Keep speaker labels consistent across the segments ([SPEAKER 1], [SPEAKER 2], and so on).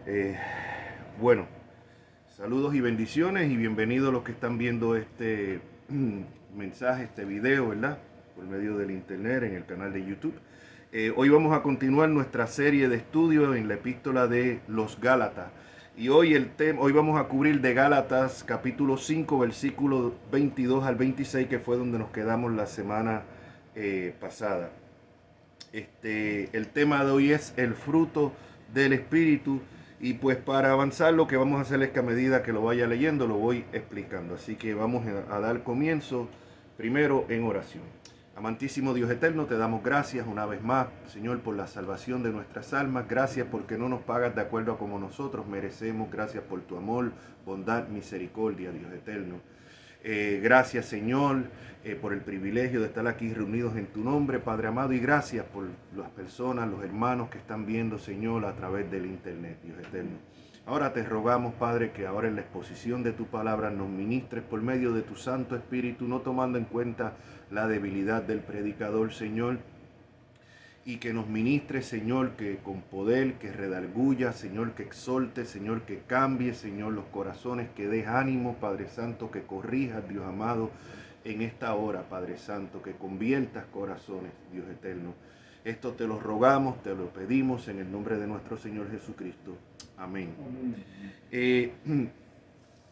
[SPEAKER 1] Eh, bueno, saludos y bendiciones y bienvenidos los que están viendo este mensaje, este video, ¿verdad? Por medio del internet, en el canal de YouTube. Hoy vamos a continuar nuestra serie de estudios en la epístola de los Gálatas. Y hoy vamos a cubrir de Gálatas capítulo 5, versículo 22 al 26, que fue donde nos quedamos la semana pasada. El tema de hoy es el fruto del Espíritu. Y pues para avanzar lo que vamos a hacer es que a medida que lo vaya leyendo lo voy explicando. Así que vamos a dar comienzo primero en oración. Amantísimo Dios eterno, te damos gracias una vez más, Señor, por la salvación de nuestras almas. Gracias porque no nos pagas de acuerdo a como nosotros merecemos. Gracias por tu amor, bondad, misericordia, Dios eterno. Gracias, Señor, por el privilegio de estar aquí reunidos en tu nombre, Padre amado, y gracias por las personas, los hermanos que están viendo, Señor, a través del internet, Dios eterno. Ahora te rogamos, Padre, que ahora en la exposición de tu palabra nos ministres por medio de tu Santo Espíritu, no tomando en cuenta la debilidad del predicador, Señor, y que nos ministre, Señor, que con poder, que redarguya, Señor, que exholte, Señor, que cambie, Señor, los corazones, que dé ánimo, Padre Santo, que corrijas, Dios amado, en esta hora, Padre Santo, que conviertas corazones, Dios eterno. Esto te lo rogamos, te lo pedimos en el nombre de nuestro Señor Jesucristo. Amén.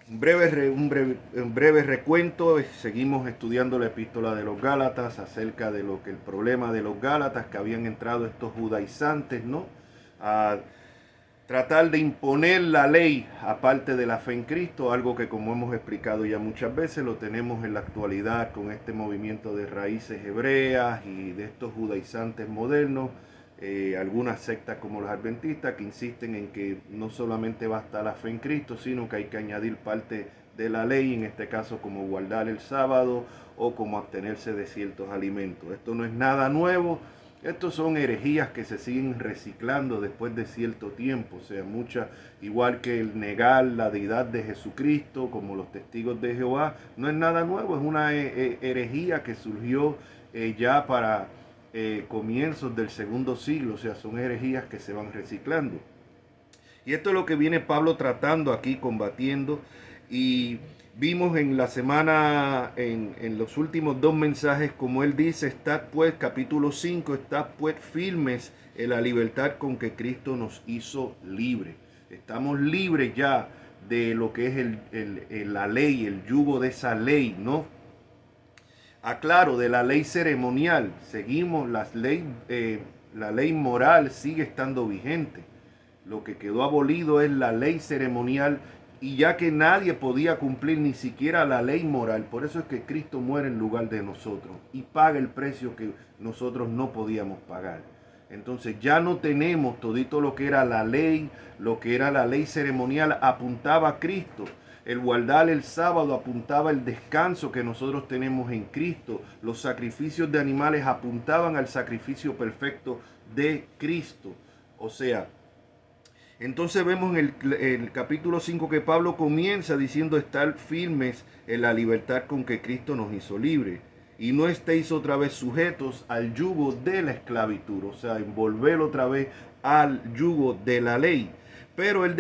[SPEAKER 1] Un breve recuento. Seguimos estudiando la epístola de los Gálatas acerca de lo que el problema de los Gálatas, que habían entrado estos judaizantes, ¿no?, a tratar de imponer la ley aparte de la fe en Cristo, algo que, como hemos explicado ya muchas veces, lo tenemos en la actualidad con este movimiento de raíces hebreas y de estos judaizantes modernos. Algunas sectas como los adventistas que insisten en que no solamente basta la fe en Cristo, sino que hay que añadir parte de la ley, en este caso como guardar el sábado o como abstenerse de ciertos alimentos. Esto no es nada nuevo, estos son herejías que se siguen reciclando después de cierto tiempo, o sea, igual que el negar la deidad de Jesucristo, como los testigos de Jehová, no es nada nuevo, es una herejía que surgió ya para comienzos del segundo siglo, o sea, son herejías que se van reciclando. Y esto es lo que viene Pablo tratando aquí, combatiendo, y vimos en la semana, en los últimos dos mensajes, como él dice, estad pues, capítulo 5, estad pues firmes en la libertad con que Cristo nos hizo libres. Estamos libres ya de lo que es la ley, el yugo de esa ley, ¿no? Aclaro, de la ley ceremonial, seguimos la ley moral sigue estando vigente. Lo que quedó abolido es la ley ceremonial, y ya que nadie podía cumplir ni siquiera la ley moral, por eso es que Cristo muere en lugar de nosotros y paga el precio que nosotros no podíamos pagar. Entonces ya no tenemos todito lo que era la ley, lo que era la ley ceremonial apuntaba a Cristo. El guardar el sábado apuntaba al descanso que nosotros tenemos en Cristo. Los sacrificios de animales apuntaban al sacrificio perfecto de Cristo. O sea, entonces vemos en el capítulo 5 que Pablo comienza diciendo estar firmes en la libertad con que Cristo nos hizo libres. Y no estéis otra vez sujetos al yugo de la esclavitud, o sea, envolver otra vez al yugo de la ley. Pero él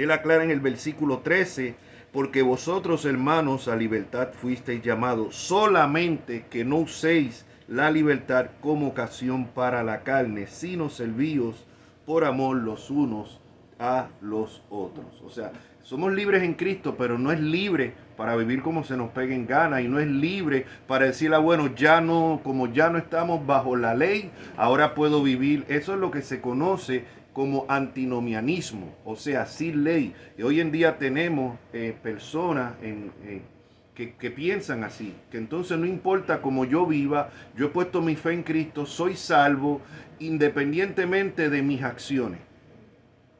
[SPEAKER 1] aclara en el versículo 13, porque vosotros, hermanos, a libertad fuisteis llamados, solamente que no uséis la libertad como ocasión para la carne, sino servíos por amor los unos a los otros. O sea, somos libres en Cristo, pero no es libre para vivir como se nos pegue en gana, y no es libre para decir, bueno, ya no, como ya no estamos bajo la ley, ahora puedo vivir. Eso es lo que se conoce como antinomianismo, o sea, sin ley. Y hoy en día tenemos personas que piensan así, que entonces no importa cómo yo viva, yo he puesto mi fe en Cristo, soy salvo independientemente de mis acciones.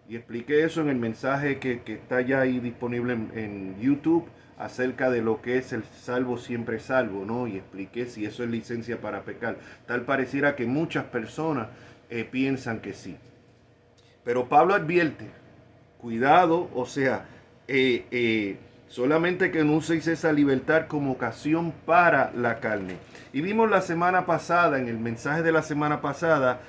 [SPEAKER 1] Y expliqué eso en el mensaje que está ya ahí disponible en YouTube acerca de lo que es el salvo siempre salvo, ¿no? Y expliqué si eso es licencia para pecar. Tal pareciera que muchas personas piensan que sí. Pero Pablo advierte, cuidado, o sea, solamente que no uséis esa libertad como ocasión para la carne. Y vimos la semana pasada, en el mensaje de la semana pasada,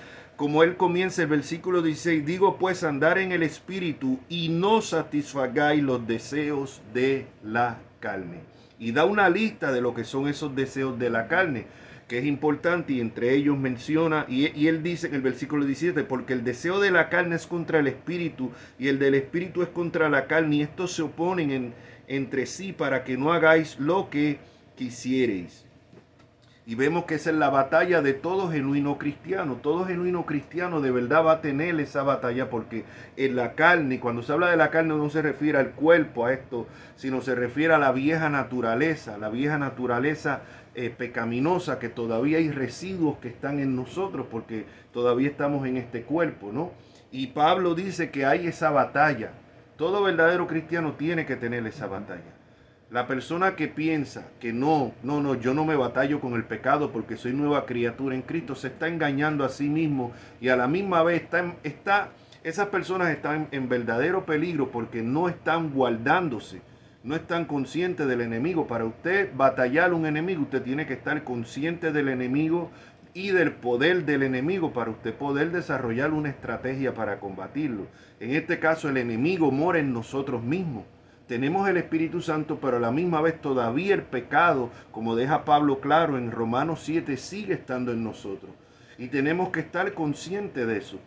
[SPEAKER 1] como él comienza el versículo 16, digo pues andar en el Espíritu y no satisfagáis los deseos de la carne. Y da una lista de lo que son esos deseos de la carne, que es importante, y entre ellos menciona, y él dice en el versículo 17, porque el deseo de la carne es contra el Espíritu, y el del Espíritu es contra la carne, y estos se oponen entre sí para que no hagáis lo que quisiereis. Y vemos que esa es la batalla de todo genuino cristiano. Todo genuino cristiano de verdad va a tener esa batalla, porque en la carne, cuando se habla de la carne no se refiere al cuerpo, a esto, sino se refiere a la vieja naturaleza pecaminosa, que todavía hay residuos que están en nosotros porque todavía estamos en este cuerpo, ¿no? Y Pablo dice que hay esa batalla. Todo verdadero cristiano tiene que tener esa batalla. La persona que piensa que no, yo no me batallo con el pecado porque soy nueva criatura en Cristo, se está engañando a sí mismo, y a la misma vez esas personas están en verdadero peligro porque no están guardándose, no están conscientes del enemigo. Para usted batallar un enemigo, usted tiene que estar consciente del enemigo y del poder del enemigo para usted poder desarrollar una estrategia para combatirlo. En este caso, el enemigo mora en nosotros mismos. Tenemos el Espíritu Santo, pero a la misma vez todavía el pecado, como deja Pablo claro en Romanos 7, sigue estando en nosotros. Y tenemos que estar conscientes de eso.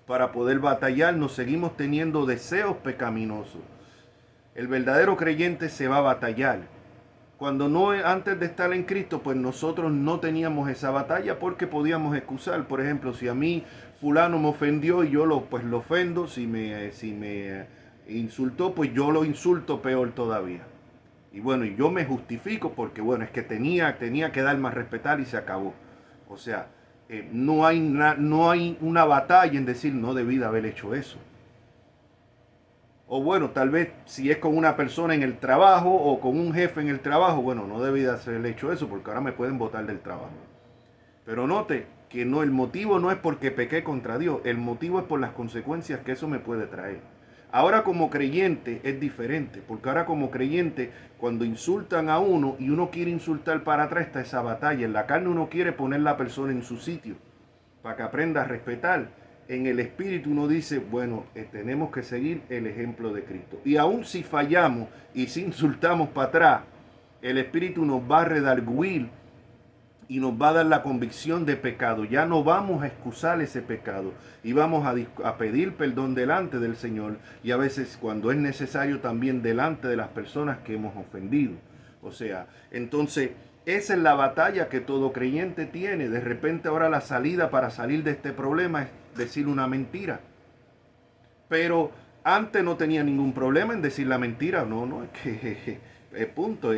[SPEAKER 1] Para poder batallar, nos seguimos teniendo deseos pecaminosos. El verdadero creyente se va a batallar. Cuando no, antes de estar en Cristo, pues nosotros no teníamos esa batalla porque podíamos excusar. Por ejemplo, si a mí fulano me ofendió y yo lo ofendo, si me insultó, pues yo lo insulto peor todavía. Y bueno, y yo me justifico porque bueno, es que tenía que darme a respetar y se acabó. O sea, no hay una batalla en decir no debí de haber hecho eso. O bueno, tal vez si es con una persona en el trabajo o con un jefe en el trabajo, bueno, no debí de haber hecho eso porque ahora me pueden botar del trabajo. Pero note que no, el motivo no es porque pequé contra Dios, el motivo es por las consecuencias que eso me puede traer. Ahora como creyente es diferente, porque ahora como creyente, cuando insultan a uno y uno quiere insultar para atrás, está esa batalla. En la carne uno quiere poner a la persona en su sitio, para que aprenda a respetar. En el Espíritu uno dice, bueno, tenemos que seguir el ejemplo de Cristo. Y aun si fallamos y si insultamos para atrás, el Espíritu nos va a redarguir y nos va a dar la convicción de pecado. Ya no vamos a excusar ese pecado y vamos a pedir perdón delante del Señor, y a veces cuando es necesario también delante de las personas que hemos ofendido. O sea, entonces esa es la batalla que todo creyente tiene. De repente ahora la salida para salir de este problema es decir una mentira. Pero antes no tenía ningún problema en decir la mentira. No, es que punto,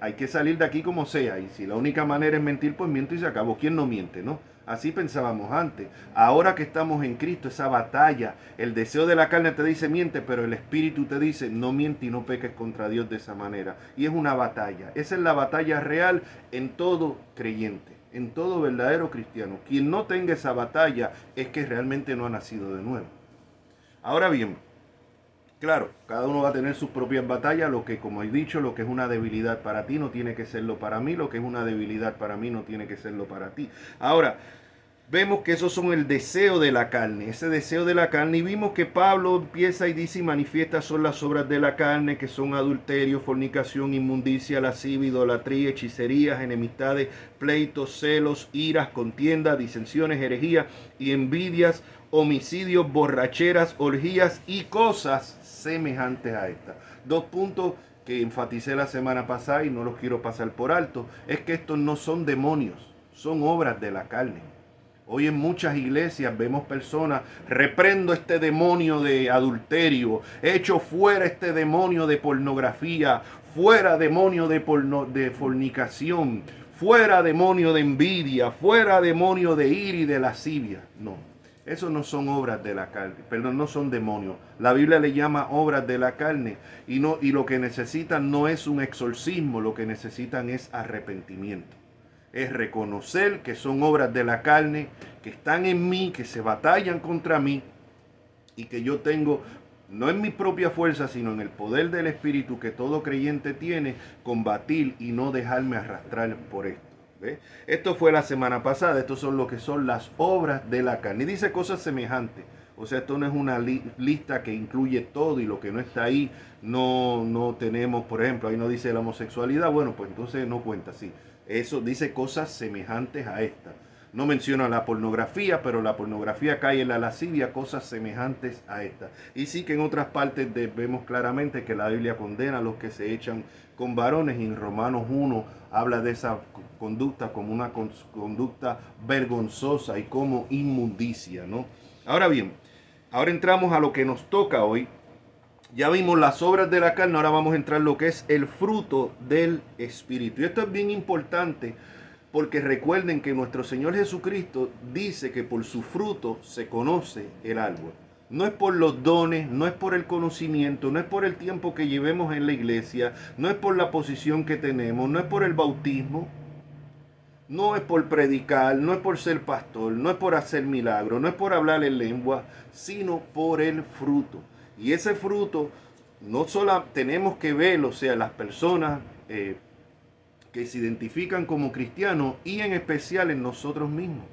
[SPEAKER 1] hay que salir de aquí como sea, y si la única manera es mentir, pues miento y se acabó. ¿Quién no miente, no? Así pensábamos antes. Ahora que estamos en Cristo, esa batalla, el deseo de la carne te dice miente, pero el Espíritu te dice no miente y no peques contra Dios de esa manera. Y es una batalla. Esa es la batalla real en todo creyente, en todo verdadero cristiano. Quien no tenga esa batalla es que realmente no ha nacido de nuevo. Ahora bien, claro, cada uno va a tener sus propias batallas. Lo que, como he dicho, lo que es una debilidad para ti no tiene que serlo para mí. Lo que es una debilidad para mí no tiene que serlo para ti. Ahora, vemos que esos son el deseo de la carne, ese deseo de la carne. Y vimos que Pablo empieza y dice y manifiesta son las obras de la carne, que son adulterio, fornicación, inmundicia, lascivia, idolatría, hechicerías, enemistades, pleitos, celos, iras, contiendas, disensiones, herejías y envidias, homicidios, borracheras, orgías y cosas semejantes a estas. 2 puntos que enfaticé la semana pasada y no los quiero pasar por alto, es que estos no son demonios, son obras de la carne. Hoy en muchas iglesias vemos personas, reprendo este demonio de adulterio, echo fuera este demonio de pornografía, fuera demonio de fornicación, fuera demonio de envidia, fuera demonio de ira y de lascivia. No, esos no son obras de la carne, perdón, no son demonios. La Biblia le llama obras de la carne, y lo que necesitan no es un exorcismo, lo que necesitan es arrepentimiento. Es reconocer que son obras de la carne, que están en mí, que se batallan contra mí, y que yo tengo, no en mi propia fuerza, sino en el poder del Espíritu que todo creyente tiene, combatir y no dejarme arrastrar por esto. ¿Ve? Esto fue la semana pasada. Estos son lo que son las obras de la carne. Y dice cosas semejantes. O sea, esto no es una lista que incluye todo y lo que no está ahí no tenemos, por ejemplo, ahí no dice la homosexualidad, bueno, pues entonces no cuenta, sí. Eso dice cosas semejantes a esta. No menciona la pornografía, pero la pornografía cae en la lascivia, cosas semejantes a esta. Y sí que en otras partes vemos claramente que la Biblia condena a los que se echan con varones, y en Romanos 1 habla de esa conducta como una conducta vergonzosa y como inmundicia, ¿no? Ahora bien, ahora entramos a lo que nos toca hoy. Ya vimos las obras de la carne, ahora vamos a entrar en lo que es el fruto del Espíritu. Y esto es bien importante porque recuerden que nuestro Señor Jesucristo dice que por su fruto se conoce el árbol. No es por los dones, no es por el conocimiento, no es por el tiempo que llevemos en la iglesia, no es por la posición que tenemos, no es por el bautismo, no es por predicar, no es por ser pastor, no es por hacer milagros, no es por hablar en lengua, sino por el fruto. Y ese fruto no solo tenemos que verlo, o sea, las personas que se identifican como cristianos y en especial en nosotros mismos.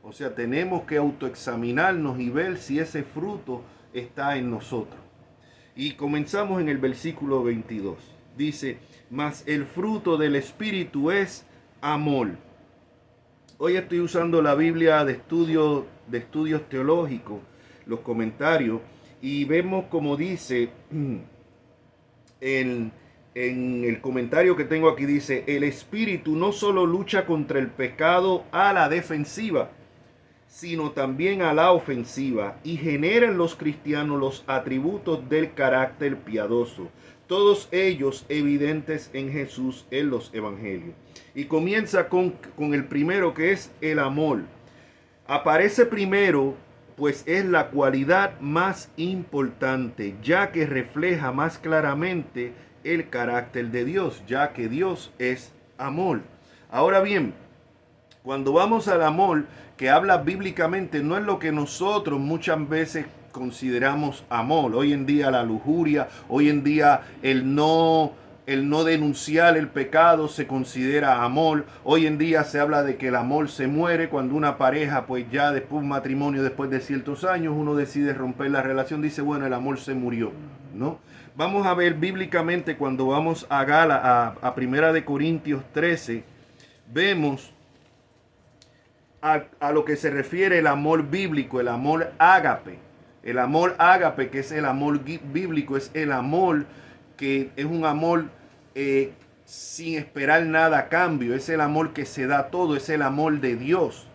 [SPEAKER 1] O sea, tenemos que autoexaminarnos y ver si ese fruto está en nosotros. Y comenzamos en el versículo 22. Dice, mas el fruto del Espíritu es amor. Hoy estoy usando la Biblia de estudios teológicos, los comentarios, y vemos como dice en el comentario que tengo aquí, dice, el Espíritu no solo lucha contra el pecado a la defensiva, sino también a la ofensiva, y genera en los cristianos los atributos del carácter piadoso, todos ellos evidentes en Jesús en los evangelios. Y comienza con el primero, que es el amor. Aparece primero, pues es la cualidad más importante, ya que refleja más claramente el carácter de Dios, ya que Dios es amor. Ahora bien, cuando vamos al amor, que habla bíblicamente, no es lo que nosotros muchas veces consideramos amor. Hoy en día la lujuria, hoy en día el no denunciar el pecado se considera amor. Hoy en día se habla de que el amor se muere cuando una pareja, pues ya después de un matrimonio, después de ciertos años, uno decide romper la relación, dice, bueno, el amor se murió, ¿no? Vamos a ver bíblicamente cuando vamos a Primera de Corintios 13, vemos a lo que se refiere el amor bíblico, el amor ágape. El amor ágape, que es el amor bíblico, es el amor que es un amor sin esperar nada a cambio. Es el amor que se da todo, es el amor de Dios.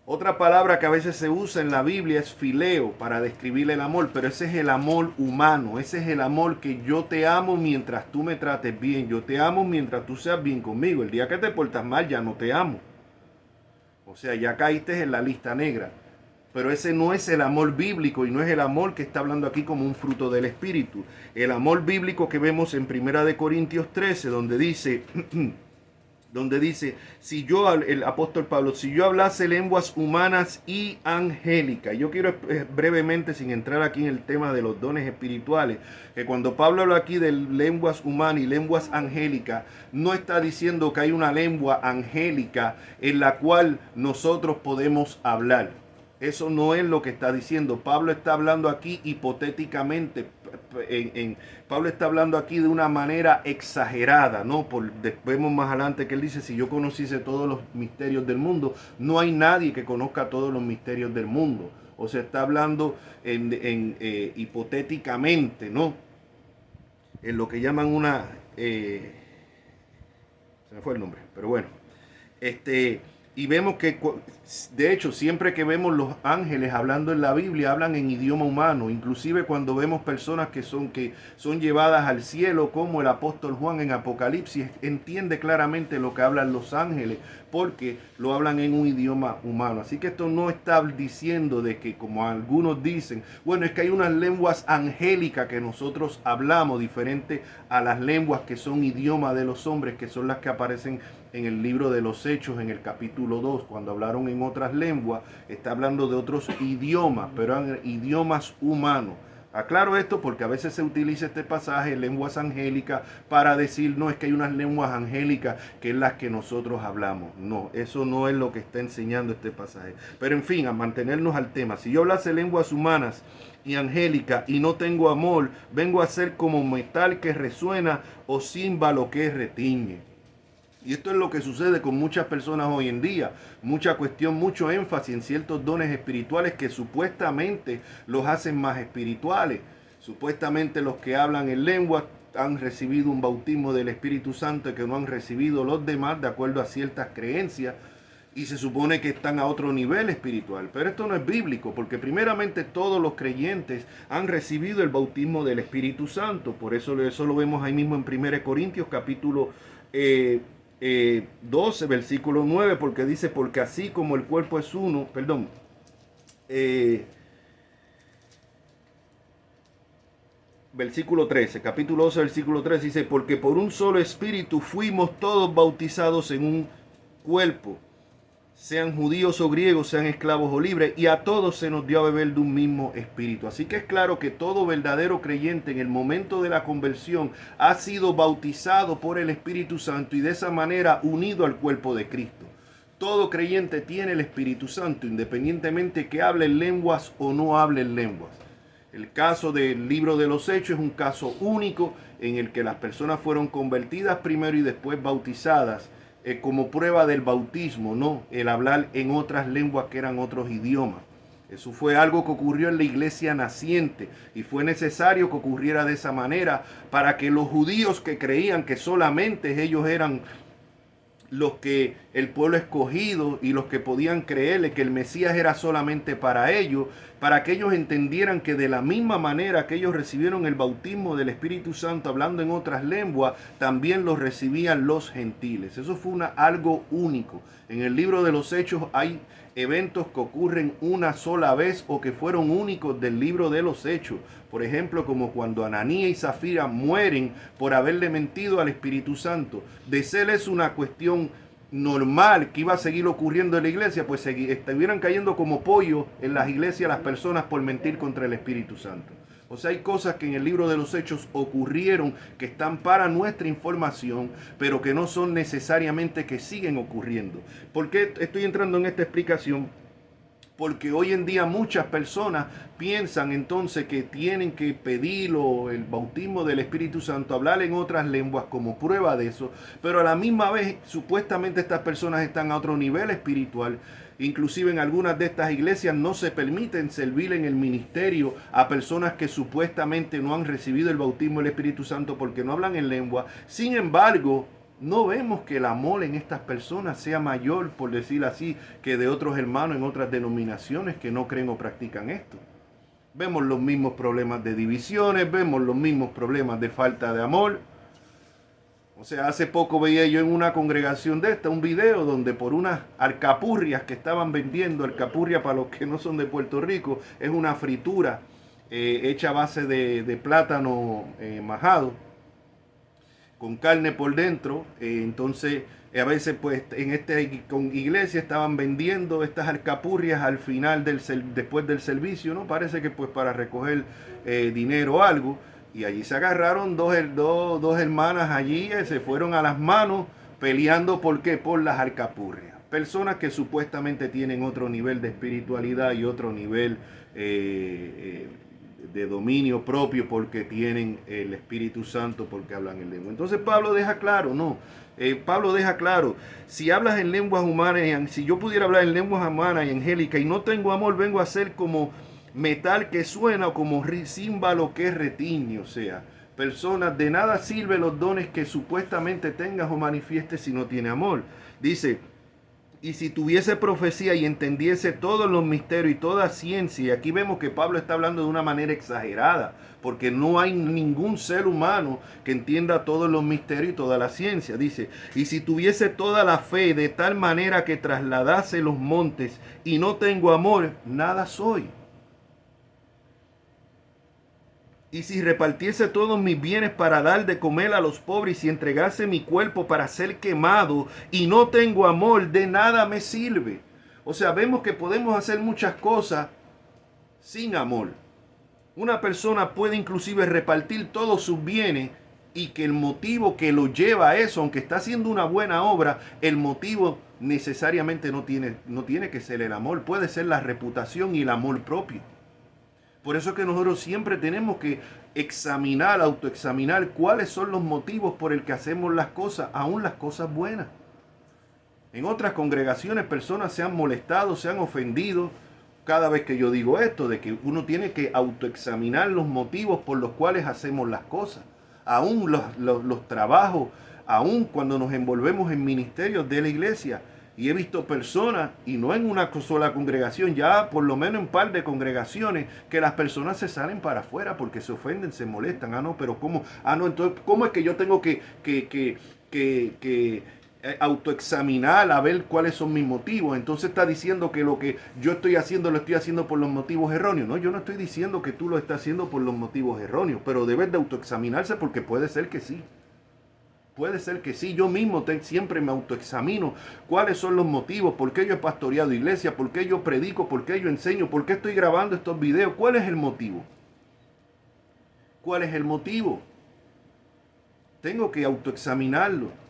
[SPEAKER 1] Otra palabra que a veces se usa en la Biblia es fileo para describir el amor, pero ese es el amor humano, ese es el amor que yo te amo mientras tú me trates bien, yo te amo mientras tú seas bien conmigo. El día que te portas mal ya no te amo. O sea, ya caíste en la lista negra. Pero ese no es el amor bíblico y no es el amor que está hablando aquí como un fruto del Espíritu. El amor bíblico que vemos en Primera de Corintios 13, donde dice, si yo, el apóstol Pablo, si yo hablase lenguas humanas y angélicas. Yo quiero brevemente, sin entrar aquí en el tema de los dones espirituales, que cuando Pablo habla aquí de lenguas humanas y lenguas angélicas, no está diciendo que hay una lengua angélica en la cual nosotros podemos hablar. Eso no es lo que está diciendo. Pablo está hablando aquí hipotéticamente. Pablo está hablando aquí de una manera exagerada, ¿no? Vemos más adelante que él dice, si yo conociese todos los misterios del mundo, no hay nadie que conozca todos los misterios del mundo. O sea, está hablando hipotéticamente, ¿no? En lo que llaman una... se me fue el nombre, pero bueno. Y vemos que, de hecho, siempre que vemos los ángeles hablando en la Biblia, hablan en idioma humano. Inclusive cuando vemos personas que son llevadas al cielo, como el apóstol Juan en Apocalipsis, entiende claramente lo que hablan los ángeles, porque lo hablan en un idioma humano. Así que esto no está diciendo de que, como algunos dicen, bueno, es que hay unas lenguas angélicas que nosotros hablamos, diferente a las lenguas que son idioma de los hombres, que son las que aparecen en el libro de los Hechos, en el capítulo 2, cuando hablaron en otras lenguas, está hablando de otros idiomas, pero eran idiomas humanos. Aclaro esto porque a veces se utiliza este pasaje, lenguas angélicas, para decir, no, es que hay unas lenguas angélicas que es las que nosotros hablamos. No, eso no es lo que está enseñando este pasaje. Pero en fin, a mantenernos al tema. Si yo hablase lenguas humanas y angélicas y no tengo amor, vengo a ser como metal que resuena o címbalo que retiñe. Y esto es lo que sucede con muchas personas hoy en día. Mucha cuestión, mucho énfasis en ciertos dones espirituales que supuestamente los hacen más espirituales. Supuestamente los que hablan en lengua han recibido un bautismo del Espíritu Santo que no han recibido los demás de acuerdo a ciertas creencias. Y se supone que están a otro nivel espiritual. Pero esto no es bíblico, porque primeramente todos los creyentes han recibido el bautismo del Espíritu Santo. Por eso lo vemos ahí mismo en 1 Corintios capítulo 12, versículo 9, porque dice, porque así como el cuerpo es uno, versículo 13, capítulo 12, versículo 13, dice, porque por un solo espíritu fuimos todos bautizados en un cuerpo, sean judíos o griegos, sean esclavos o libres, y a todos se nos dio a beber de un mismo espíritu. Así que es claro que todo verdadero creyente en el momento de la conversión ha sido bautizado por el Espíritu Santo y de esa manera unido al cuerpo de Cristo. Todo creyente tiene el Espíritu Santo, independientemente que hable en lenguas o no hable en lenguas. El caso del libro de los Hechos es un caso único en el que las personas fueron convertidas primero y después bautizadas como prueba del bautismo, no el hablar en otras lenguas que eran otros idiomas. Eso fue algo que ocurrió en la iglesia naciente y fue necesario que ocurriera de esa manera para que los judíos que creían que solamente ellos eran los que el pueblo escogido y los que podían creerle que el Mesías era solamente para ellos, para que ellos entendieran que de la misma manera que ellos recibieron el bautismo del Espíritu Santo hablando en otras lenguas, también lo recibían los gentiles. Eso fue algo único. En el libro de los Hechos hay eventos que ocurren una sola vez o que fueron únicos del libro de los Hechos. Por ejemplo, como cuando Ananías y Zafira mueren por haberle mentido al Espíritu Santo. De ser es una cuestión normal que iba a seguir ocurriendo en la iglesia, pues estuvieran cayendo como pollo en las iglesias las personas por mentir contra el Espíritu Santo. O sea, hay cosas que en el libro de los Hechos ocurrieron que están para nuestra información, pero que no son necesariamente que siguen ocurriendo. ¿Por qué estoy entrando en esta explicación? Porque hoy en día muchas personas piensan entonces que tienen que pedir el bautismo del Espíritu Santo, hablar en otras lenguas como prueba de eso, pero a la misma vez supuestamente estas personas están a otro nivel espiritual. Inclusive en algunas de estas iglesias no se permiten servir en el ministerio a personas que supuestamente no han recibido el bautismo del Espíritu Santo porque no hablan en lengua. Sin embargo, no vemos que el amor en estas personas sea mayor, por decir así, que de otros hermanos en otras denominaciones que no creen o practican esto. Vemos los mismos problemas de divisiones, vemos los mismos problemas de falta de amor. O sea, hace poco veía yo en una congregación de esta un video donde por unas alcapurrias que estaban vendiendo, alcapurria para los que no son de Puerto Rico, es una fritura hecha a base de plátano majado, con carne por dentro. Entonces a veces pues en esta iglesia estaban vendiendo estas alcapurrias al final después del servicio, ¿no? Parece que pues para recoger dinero o algo. Y allí se agarraron dos hermanas allí, se fueron a las manos peleando. ¿Por qué? Por las alcapurrias. Personas que supuestamente tienen otro nivel de espiritualidad y otro nivel de dominio propio porque tienen el Espíritu Santo, porque hablan en lengua. Entonces Pablo deja claro, Pablo deja claro, si hablas en lenguas humanas, si yo pudiera hablar en lenguas humanas y angélicas y no tengo amor, vengo a ser como metal que suena o como címbalo que retiñe. O sea, personas, de nada sirven los dones que supuestamente tengas o manifiestes si no tiene amor. Dice, y si tuviese profecía y entendiese todos los misterios y toda ciencia, y aquí vemos que Pablo está hablando de una manera exagerada, porque no hay ningún ser humano que entienda todos los misterios y toda la ciencia. Dice, y si tuviese toda la fe de tal manera que trasladase los montes y no tengo amor, nada soy. Y si repartiese todos mis bienes para dar de comer a los pobres y entregase mi cuerpo para ser quemado y no tengo amor, de nada me sirve. O sea, vemos que podemos hacer muchas cosas sin amor. Una persona puede inclusive repartir todos sus bienes y que el motivo que lo lleva a eso, aunque está haciendo una buena obra, el motivo necesariamente no tiene que ser el amor, puede ser la reputación y el amor propio. Por eso es que nosotros siempre tenemos que examinar, autoexaminar cuáles son los motivos por el que hacemos las cosas, aún las cosas buenas. En otras congregaciones personas se han molestado, se han ofendido cada vez que yo digo esto, de que uno tiene que autoexaminar los motivos por los cuales hacemos las cosas. Aún los trabajos, aún cuando nos envolvemos en ministerios de la iglesia. Y he visto personas, y no en una sola congregación, ya por lo menos en un par de congregaciones, que las personas se salen para afuera porque se ofenden, se molestan. Ah, no, pero ¿cómo? Ah, no, entonces, ¿cómo es que yo tengo que autoexaminar a ver cuáles son mis motivos? Entonces está diciendo que lo que yo estoy haciendo lo estoy haciendo por los motivos erróneos. No, yo no estoy diciendo que tú lo estás haciendo por los motivos erróneos, pero debes de autoexaminarse porque puede ser que sí. Puede ser que sí, yo mismo siempre me autoexamino cuáles son los motivos, por qué yo he pastoreado iglesia, por qué yo predico, por qué yo enseño, por qué estoy grabando estos videos, cuál es el motivo. ¿Cuál es el motivo? Tengo que autoexaminarlo.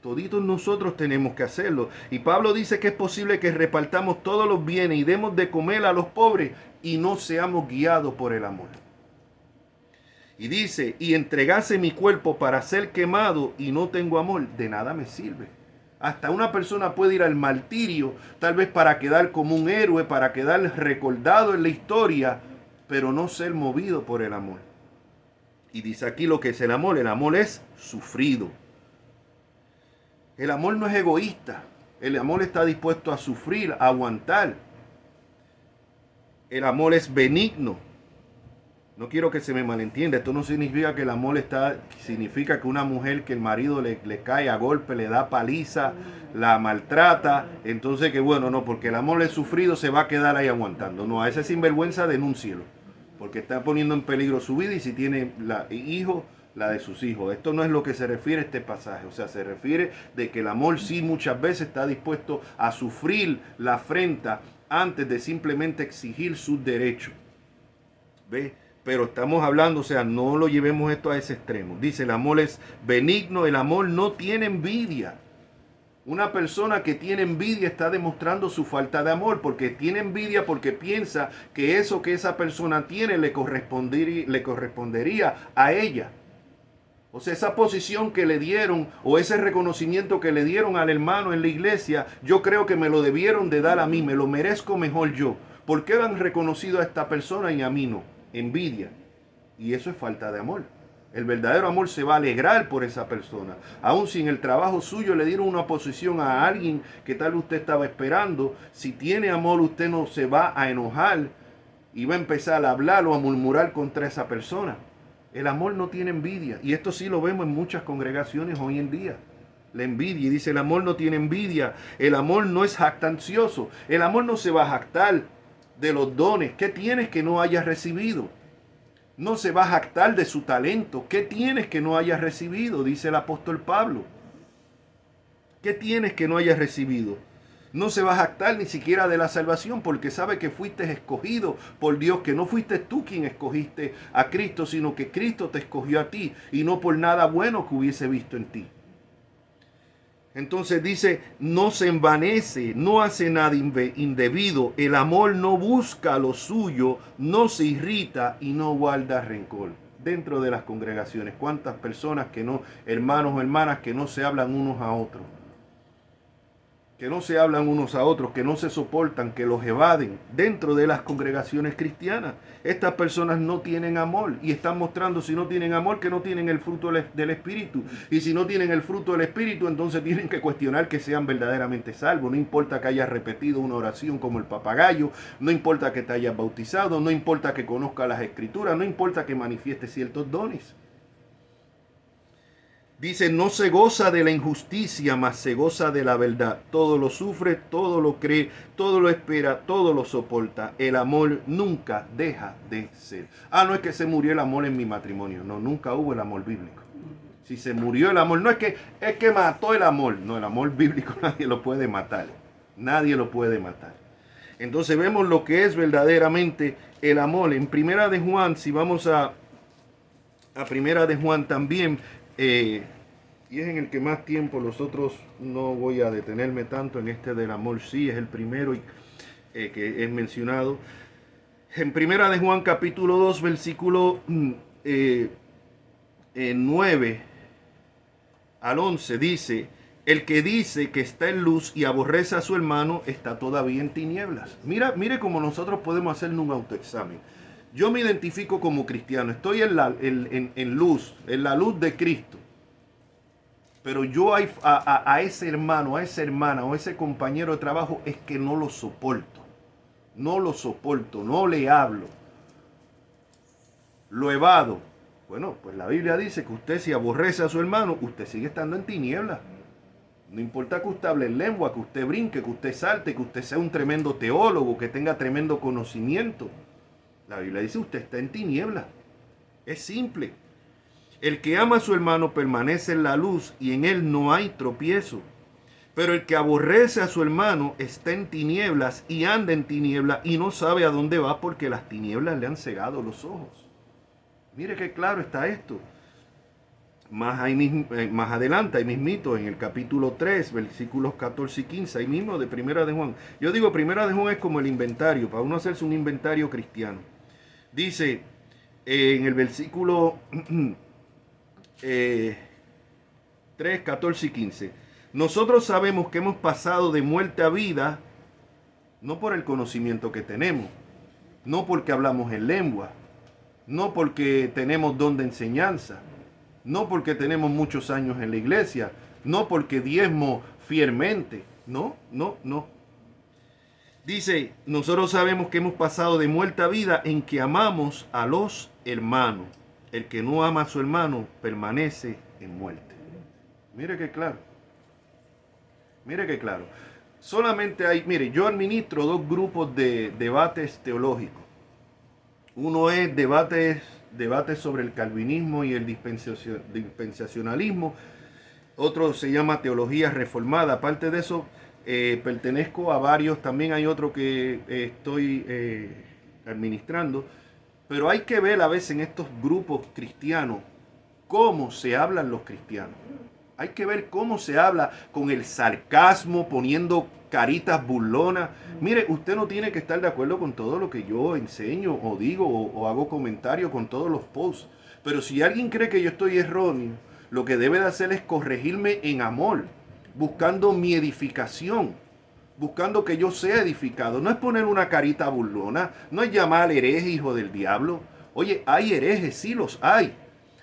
[SPEAKER 1] Toditos nosotros tenemos que hacerlo. Y Pablo dice que es posible que repartamos todos los bienes y demos de comer a los pobres y no seamos guiados por el amor. Y dice, y entregase mi cuerpo para ser quemado y no tengo amor, de nada me sirve. Hasta una persona puede ir al martirio, tal vez para quedar como un héroe, para quedar recordado en la historia, pero no ser movido por el amor. Y dice aquí lo que es el amor es sufrido. El amor no es egoísta, el amor está dispuesto a sufrir, a aguantar. El amor es benigno. No quiero que se me malentienda, esto no significa que el amor significa que una mujer que el marido le cae a golpe, le da paliza, la maltrata, entonces que bueno, no, porque el amor es sufrido se va a quedar ahí aguantando. No, a ese sinvergüenza denúncielo, porque está poniendo en peligro su vida y si tiene hijos, la de sus hijos. Esto no es lo que se refiere a este pasaje, o sea, se refiere de que el amor sí muchas veces está dispuesto a sufrir la afrenta antes de simplemente exigir sus derechos. ¿Ve? Pero estamos hablando, o sea, no lo llevemos esto a ese extremo. Dice, el amor es benigno, el amor no tiene envidia. Una persona que tiene envidia está demostrando su falta de amor, porque tiene envidia porque piensa que eso que esa persona tiene le correspondería a ella. O sea, esa posición que le dieron o ese reconocimiento que le dieron al hermano en la iglesia, yo creo que me lo debieron de dar a mí, me lo merezco mejor yo. ¿Por qué han reconocido a esta persona y a mí no? Envidia. Y eso es falta de amor. El verdadero amor se va a alegrar por esa persona. Aun si en el trabajo suyo le dieron una posición a alguien que tal usted estaba esperando, si tiene amor usted no se va a enojar y va a empezar a hablar o a murmurar contra esa persona. El amor no tiene envidia. Y esto sí lo vemos en muchas congregaciones hoy en día. La envidia. Y dice, el amor no tiene envidia. El amor no es jactancioso. El amor no se va a jactar de los dones. ¿Qué tienes que no hayas recibido? No se va a jactar de su talento. ¿Qué tienes que no hayas recibido? Dice el apóstol Pablo. ¿Qué tienes que no hayas recibido? No se va a jactar ni siquiera de la salvación porque sabe que fuiste escogido por Dios, que no fuiste tú quien escogiste a Cristo, sino que Cristo te escogió a ti y no por nada bueno que hubiese visto en ti. Entonces dice, no se envanece, no hace nada indebido, el amor no busca lo suyo, no se irrita y no guarda rencor. Dentro de las congregaciones, ¿cuántas personas que no, hermanos o hermanas que no se hablan unos a otros? Que no se hablan unos a otros, que no se soportan, que los evaden dentro de las congregaciones cristianas. Estas personas no tienen amor y están mostrando, si no tienen amor, que no tienen el fruto del Espíritu. Y si no tienen el fruto del Espíritu, entonces tienen que cuestionar que sean verdaderamente salvos. No importa que hayas repetido una oración como el papagayo, no importa que te hayas bautizado, no importa que conozcas las Escrituras, no importa que manifiestes ciertos dones. Dice, no se goza de la injusticia, mas se goza de la verdad. Todo lo sufre, todo lo cree, todo lo espera, todo lo soporta. El amor nunca deja de ser. Ah, no es que se murió el amor en mi matrimonio. No, nunca hubo el amor bíblico. Si se murió el amor, no es que mató el amor. No, el amor bíblico nadie lo puede matar. Nadie lo puede matar. Entonces vemos lo que es verdaderamente el amor. En Primera de Juan, si vamos a Primera de Juan también, y es en el que más tiempo, los otros no voy a detenerme tanto, en este del amor sí, es el primero que es mencionado. En Primera de Juan capítulo 2, versículo 9 al 11 dice: el que dice que está en luz y aborrece a su hermano está todavía en tinieblas. Mire cómo nosotros podemos hacer un autoexamen. Yo me identifico como cristiano, estoy en luz, en la luz de Cristo. Pero yo a ese hermano, a esa hermana o a ese compañero de trabajo es que no lo soporto. No lo soporto, no le hablo. Lo evado. Bueno, pues la Biblia dice que usted, si aborrece a su hermano, usted sigue estando en tinieblas. No importa que usted hable en lengua, que usted brinque, que usted salte, que usted sea un tremendo teólogo, que tenga tremendo conocimiento. La Biblia dice, usted está en tinieblas. Es simple. El que ama a su hermano permanece en la luz y en él no hay tropiezo. Pero el que aborrece a su hermano está en tinieblas y anda en tinieblas y no sabe a dónde va porque las tinieblas le han cegado los ojos. Mire qué claro está esto. Más adelante, ahí mismito, en el capítulo 3, versículos 14 y 15, ahí mismo de Primera de Juan. Yo digo, Primera de Juan es como el inventario, para uno hacerse un inventario cristiano. Dice en el versículo 3, 14 y 15. Nosotros sabemos que hemos pasado de muerte a vida, no por el conocimiento que tenemos, no porque hablamos en lengua, no porque tenemos don de enseñanza, no porque tenemos muchos años en la iglesia, no porque diezmo fielmente, no. Dice, nosotros sabemos que hemos pasado de muerte a vida en que amamos a los hermanos. El que no ama a su hermano permanece en muerte. Mire qué claro. Mire qué claro. Solamente hay, mire, yo administro dos grupos de debates teológicos. Uno es debates sobre el calvinismo y el dispensacionalismo. Otro se llama teología reformada. Aparte de eso, pertenezco a varios. También hay otro que estoy administrando. Pero hay que ver a veces en estos grupos cristianos cómo se hablan los cristianos. Hay que ver cómo se habla con el sarcasmo, poniendo caritas burlonas. Mire, usted no tiene que estar de acuerdo con todo lo que yo enseño o digo o hago comentarios con todos los posts. Pero si alguien cree que yo estoy erróneo, lo que debe de hacer es corregirme en amor, buscando mi edificación, buscando que yo sea edificado. No es poner una carita burlona, no es llamar al hereje hijo del diablo. Oye, hay herejes, sí los hay,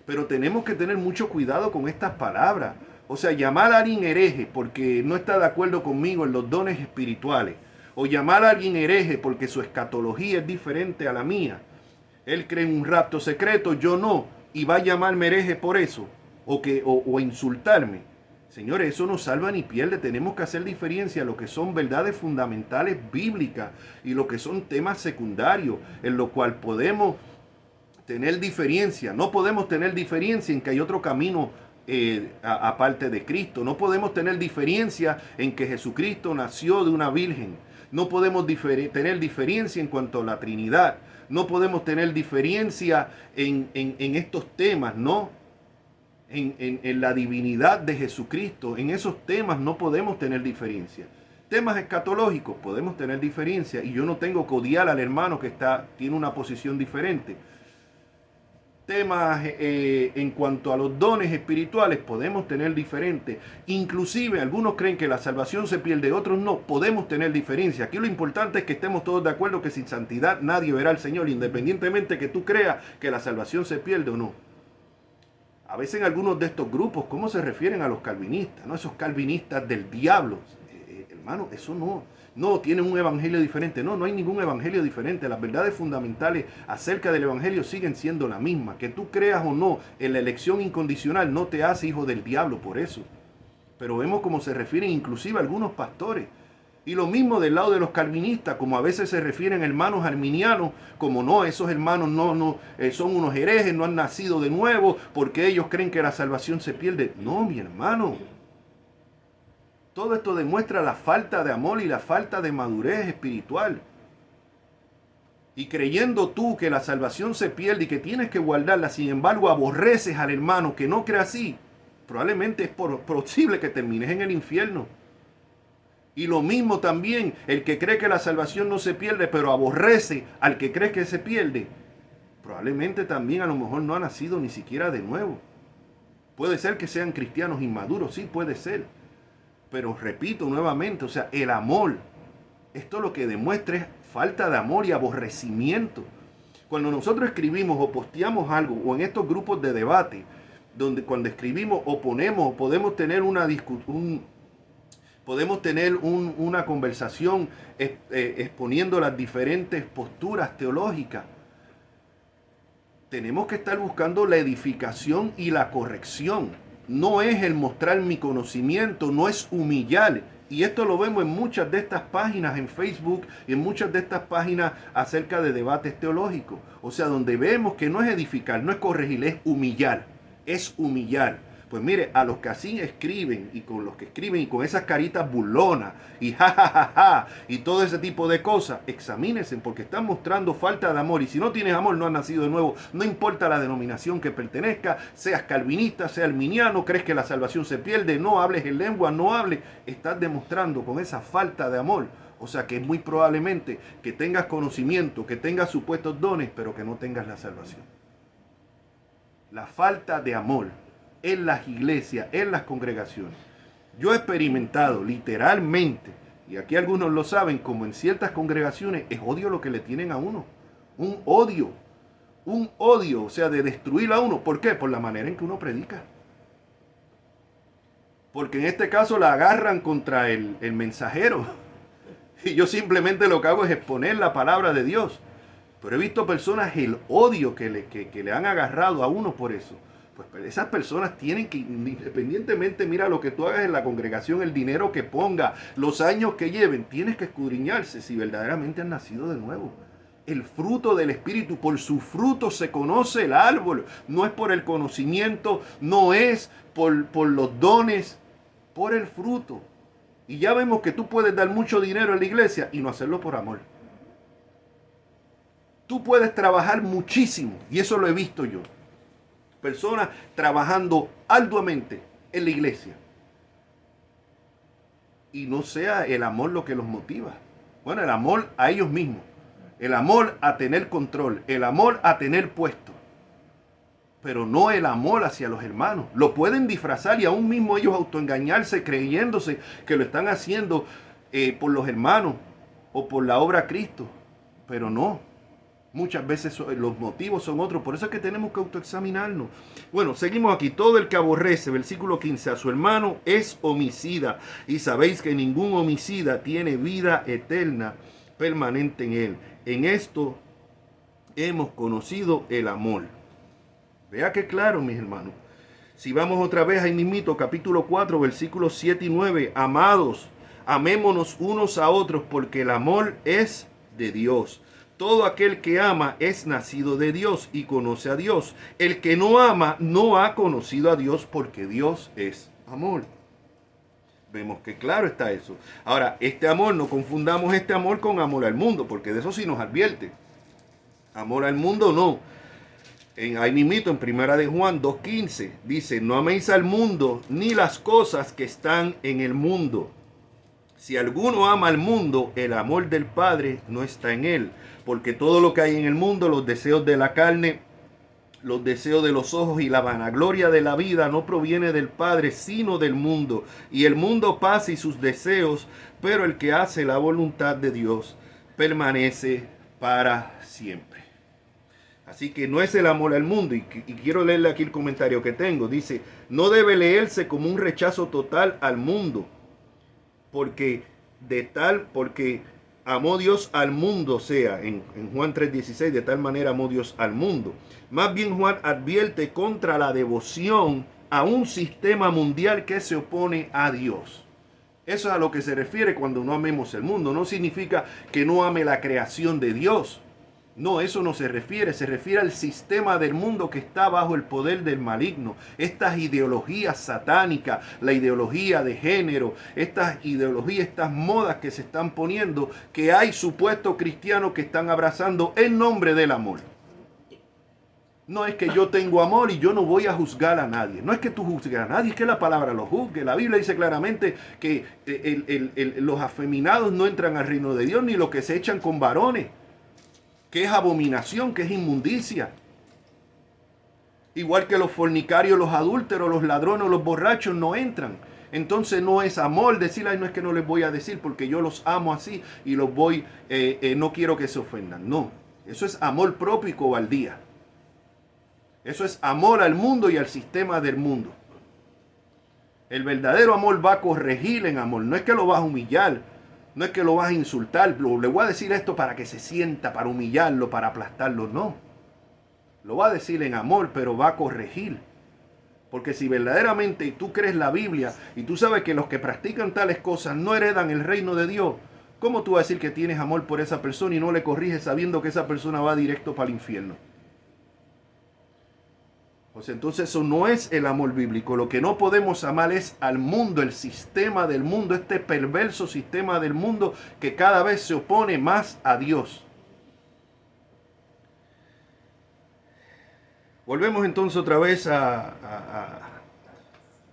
[SPEAKER 1] pero tenemos que tener mucho cuidado con estas palabras. O sea, llamar a alguien hereje porque no está de acuerdo conmigo en los dones espirituales, o llamar a alguien hereje porque su escatología es diferente a la mía. Él cree en un rapto secreto, yo no, y va a llamarme hereje por eso, o insultarme. Señores, eso no salva ni pierde. Tenemos que hacer diferencia en lo que son verdades fundamentales bíblicas y lo que son temas secundarios, en lo cual podemos tener diferencia. No podemos tener diferencia en que hay otro camino aparte de Cristo. No podemos tener diferencia en que Jesucristo nació de una virgen. No podemos tener diferencia en cuanto a la Trinidad. No podemos tener diferencia en estos temas, ¿no? En la divinidad de Jesucristo. En esos temas no podemos tener diferencia. Temas escatológicos podemos tener diferencia y yo no tengo que odiar al hermano que tiene una posición diferente. Temas en cuanto a los dones espirituales podemos tener diferentes. Inclusive algunos creen que la salvación se pierde, otros no. Podemos tener diferencia. Aquí lo importante es que estemos todos de acuerdo que sin santidad nadie verá al Señor, independientemente que tú creas que la salvación se pierde o no. A veces en algunos de estos grupos, ¿cómo se refieren a los calvinistas? ¿No? Esos calvinistas del diablo. Hermano, eso no tienen un evangelio diferente. No hay ningún evangelio diferente. Las verdades fundamentales acerca del evangelio siguen siendo la misma. Que tú creas o no en la elección incondicional no te hace hijo del diablo por eso. Pero vemos cómo se refieren inclusive a algunos pastores. Y lo mismo del lado de los calvinistas, como a veces se refieren hermanos arminianos, como no, esos hermanos son unos herejes, no han nacido de nuevo, porque ellos creen que la salvación se pierde. No, mi hermano. Todo esto demuestra la falta de amor y la falta de madurez espiritual. y creyendo tú que la salvación se pierde y que tienes que guardarla, sin embargo aborreces al hermano que no cree así, probablemente es posible que termines en el infierno. Y lo mismo también, el que cree que la salvación no se pierde, pero aborrece al que cree que se pierde, probablemente también a lo mejor no ha nacido ni siquiera de nuevo. Puede ser que sean cristianos inmaduros, sí puede ser. Pero repito nuevamente, o sea, el amor, esto lo que demuestra es falta de amor y aborrecimiento. Cuando nosotros escribimos o posteamos algo, o en estos grupos de debate, donde cuando escribimos o ponemos, podemos tener una conversación exponiendo las diferentes posturas teológicas, tenemos que estar buscando la edificación y la corrección. No es el mostrar mi conocimiento, no es humillar. Y esto lo vemos en muchas de estas páginas en Facebook y en muchas de estas páginas acerca de debates teológicos. O sea, donde vemos que no es edificar, no es corregir, es humillar. Es humillar. Pues mire, a los que así escriben y con los que escriben y con esas caritas burlonas y jajajaja y todo ese tipo de cosas, examínense porque están mostrando falta de amor. Y si no tienes amor, no has nacido de nuevo. No importa la denominación que pertenezca, seas calvinista, seas arminiano, crees que la salvación se pierde, no hables en lengua, no hables. Estás demostrando con esa falta de amor. O sea que es muy probablemente que tengas conocimiento, que tengas supuestos dones, pero que no tengas la salvación. La falta de amor en las iglesias, en las congregaciones. Yo he experimentado literalmente, y aquí algunos lo saben, como en ciertas congregaciones es odio lo que le tienen a uno. Un odio, o sea, de destruir a uno. ¿Por qué? Por la manera en que uno predica. Porque en este caso la agarran contra el mensajero. Y yo simplemente lo que hago es exponer la palabra de Dios. Pero he visto personas el odio que le han agarrado a uno por eso. Pues esas personas tienen que, independientemente, mira lo que tú hagas en la congregación, el dinero que ponga, los años que lleven, tienes que escudriñarse si verdaderamente han nacido de nuevo. El fruto del Espíritu, por su fruto se conoce el árbol. No es por el conocimiento, no es por los dones, por el fruto. Y ya vemos que tú puedes dar mucho dinero en la iglesia y no hacerlo por amor. Tú puedes trabajar muchísimo, y eso lo he visto yo. Personas trabajando arduamente en la iglesia. Y no sea el amor lo que los motiva. Bueno, el amor a ellos mismos. El amor a tener control. El amor a tener puesto. Pero no el amor hacia los hermanos. Lo pueden disfrazar y aún mismo ellos autoengañarse creyéndose que lo están haciendo por los hermanos o por la obra de Cristo. Pero no. Muchas veces los motivos son otros. Por eso es que tenemos que autoexaminarnos. Bueno, seguimos aquí. Todo el que aborrece, versículo 15, a su hermano es homicida. Y sabéis que ningún homicida tiene vida eterna permanente en él. En esto hemos conocido el amor. Vea que claro, mis hermanos. Si vamos otra vez ahí mismito, capítulo 4, versículos 7 y 9. Amados, amémonos unos a otros porque el amor es de Dios. Todo aquel que ama es nacido de Dios y conoce a Dios. El que no ama no ha conocido a Dios porque Dios es amor. Vemos que claro está eso. Ahora, este amor, no confundamos este amor con amor al mundo, porque de eso sí nos advierte. Amor al mundo no. Ahí mismito en Primera de Juan 2:15 dice, no améis al mundo ni las cosas que están en el mundo. Si alguno ama al mundo, el amor del Padre no está en él. Porque todo lo que hay en el mundo, los deseos de la carne, los deseos de los ojos y la vanagloria de la vida no proviene del Padre, sino del mundo. Y el mundo pasa y sus deseos, pero el que hace la voluntad de Dios permanece para siempre. Así que no es el amor al mundo. Y quiero leerle aquí el comentario que tengo. Dice, no debe leerse como un rechazo total al mundo. Porque amó Dios al mundo, o sea, en Juan 3:16, de tal manera amó Dios al mundo. Más bien Juan advierte contra la devoción a un sistema mundial que se opone a Dios. Eso es a lo que se refiere cuando no amemos el mundo. No significa que no ame la creación de Dios. No, eso no se refiere al sistema del mundo que está bajo el poder del maligno. Estas ideologías satánicas, la ideología de género, estas ideologías, estas modas que se están poniendo, que hay supuestos cristianos que están abrazando en nombre del amor. No es que yo tengo amor y yo no voy a juzgar a nadie. No es que tú juzgues a nadie, es que la palabra lo juzgue. La Biblia dice claramente que los afeminados no entran al reino de Dios, ni los que se echan con varones, que es abominación, que es inmundicia. Igual que los fornicarios, los adúlteros, los ladrones, los borrachos no entran. Entonces no es amor decir, ay, no es que no les voy a decir porque yo los amo así y los voy, no quiero que se ofendan. No, eso es amor propio y cobardía. Eso es amor al mundo y al sistema del mundo. El verdadero amor va a corregir en amor. No es que lo vas a humillar. No es que lo vas a insultar. Le voy a decir esto para que se sienta, para humillarlo, para aplastarlo. No. Lo va a decir en amor, pero va a corregir. Porque si verdaderamente tú crees la Biblia y tú sabes que los que practican tales cosas no heredan el reino de Dios, ¿cómo tú vas a decir que tienes amor por esa persona y no le corriges sabiendo que esa persona va directo para el infierno? Pues entonces eso no es el amor bíblico. Lo que no podemos amar es al mundo, el sistema del mundo, este perverso sistema del mundo que cada vez se opone más a Dios. Volvemos entonces otra vez a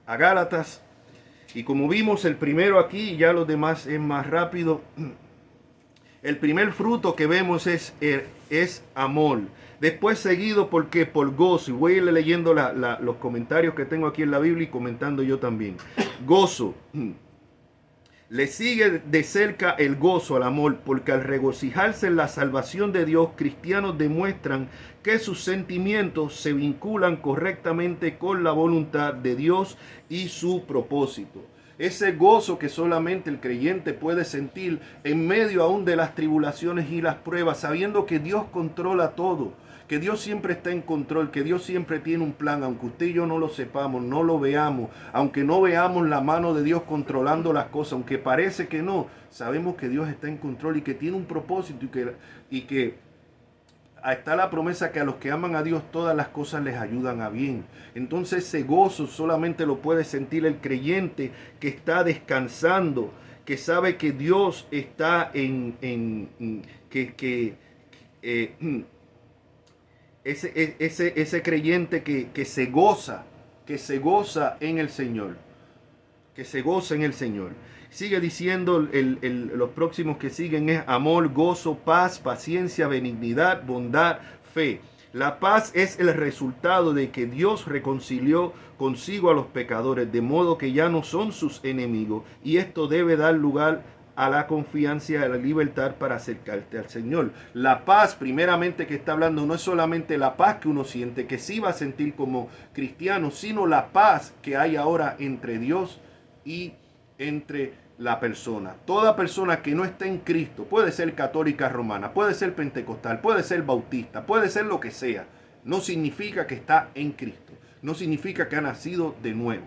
[SPEAKER 1] Gálatas. Y como vimos el primero aquí, y ya los demás es más rápido. El primer fruto que vemos es amor. Después seguido por gozo. Y voy a ir leyendo los comentarios que tengo aquí en la Biblia y comentando yo también. Gozo. Le sigue de cerca el gozo al amor, porque al regocijarse en la salvación de Dios, cristianos demuestran que sus sentimientos se vinculan correctamente con la voluntad de Dios y su propósito. Ese gozo que solamente el creyente puede sentir en medio aún de las tribulaciones y las pruebas, sabiendo que Dios controla todo, que Dios siempre está en control, que Dios siempre tiene un plan, aunque usted y yo no lo sepamos, no lo veamos, aunque no veamos la mano de Dios controlando las cosas, aunque parece que no, sabemos que Dios está en control y que tiene un propósito y que está la promesa que a los que aman a Dios todas las cosas les ayudan a bien. Entonces ese gozo solamente lo puede sentir el creyente que está descansando, que sabe que Dios está ese creyente que se goza en el Señor, que se goza en el Señor. Sigue diciendo, los próximos que siguen es amor, gozo, paz, paciencia, benignidad, bondad, fe. La paz es el resultado de que Dios reconcilió consigo a los pecadores, de modo que ya no son sus enemigos, y esto debe dar lugar a la confianza y a la libertad para acercarte al Señor. La paz, primeramente, que está hablando, no es solamente la paz que uno siente, que sí va a sentir como cristiano, sino la paz que hay ahora entre Dios y entre la persona. Toda persona que no está en Cristo, puede ser católica romana, puede ser pentecostal, puede ser bautista, puede ser lo que sea, no significa que está en Cristo, no significa que ha nacido de nuevo.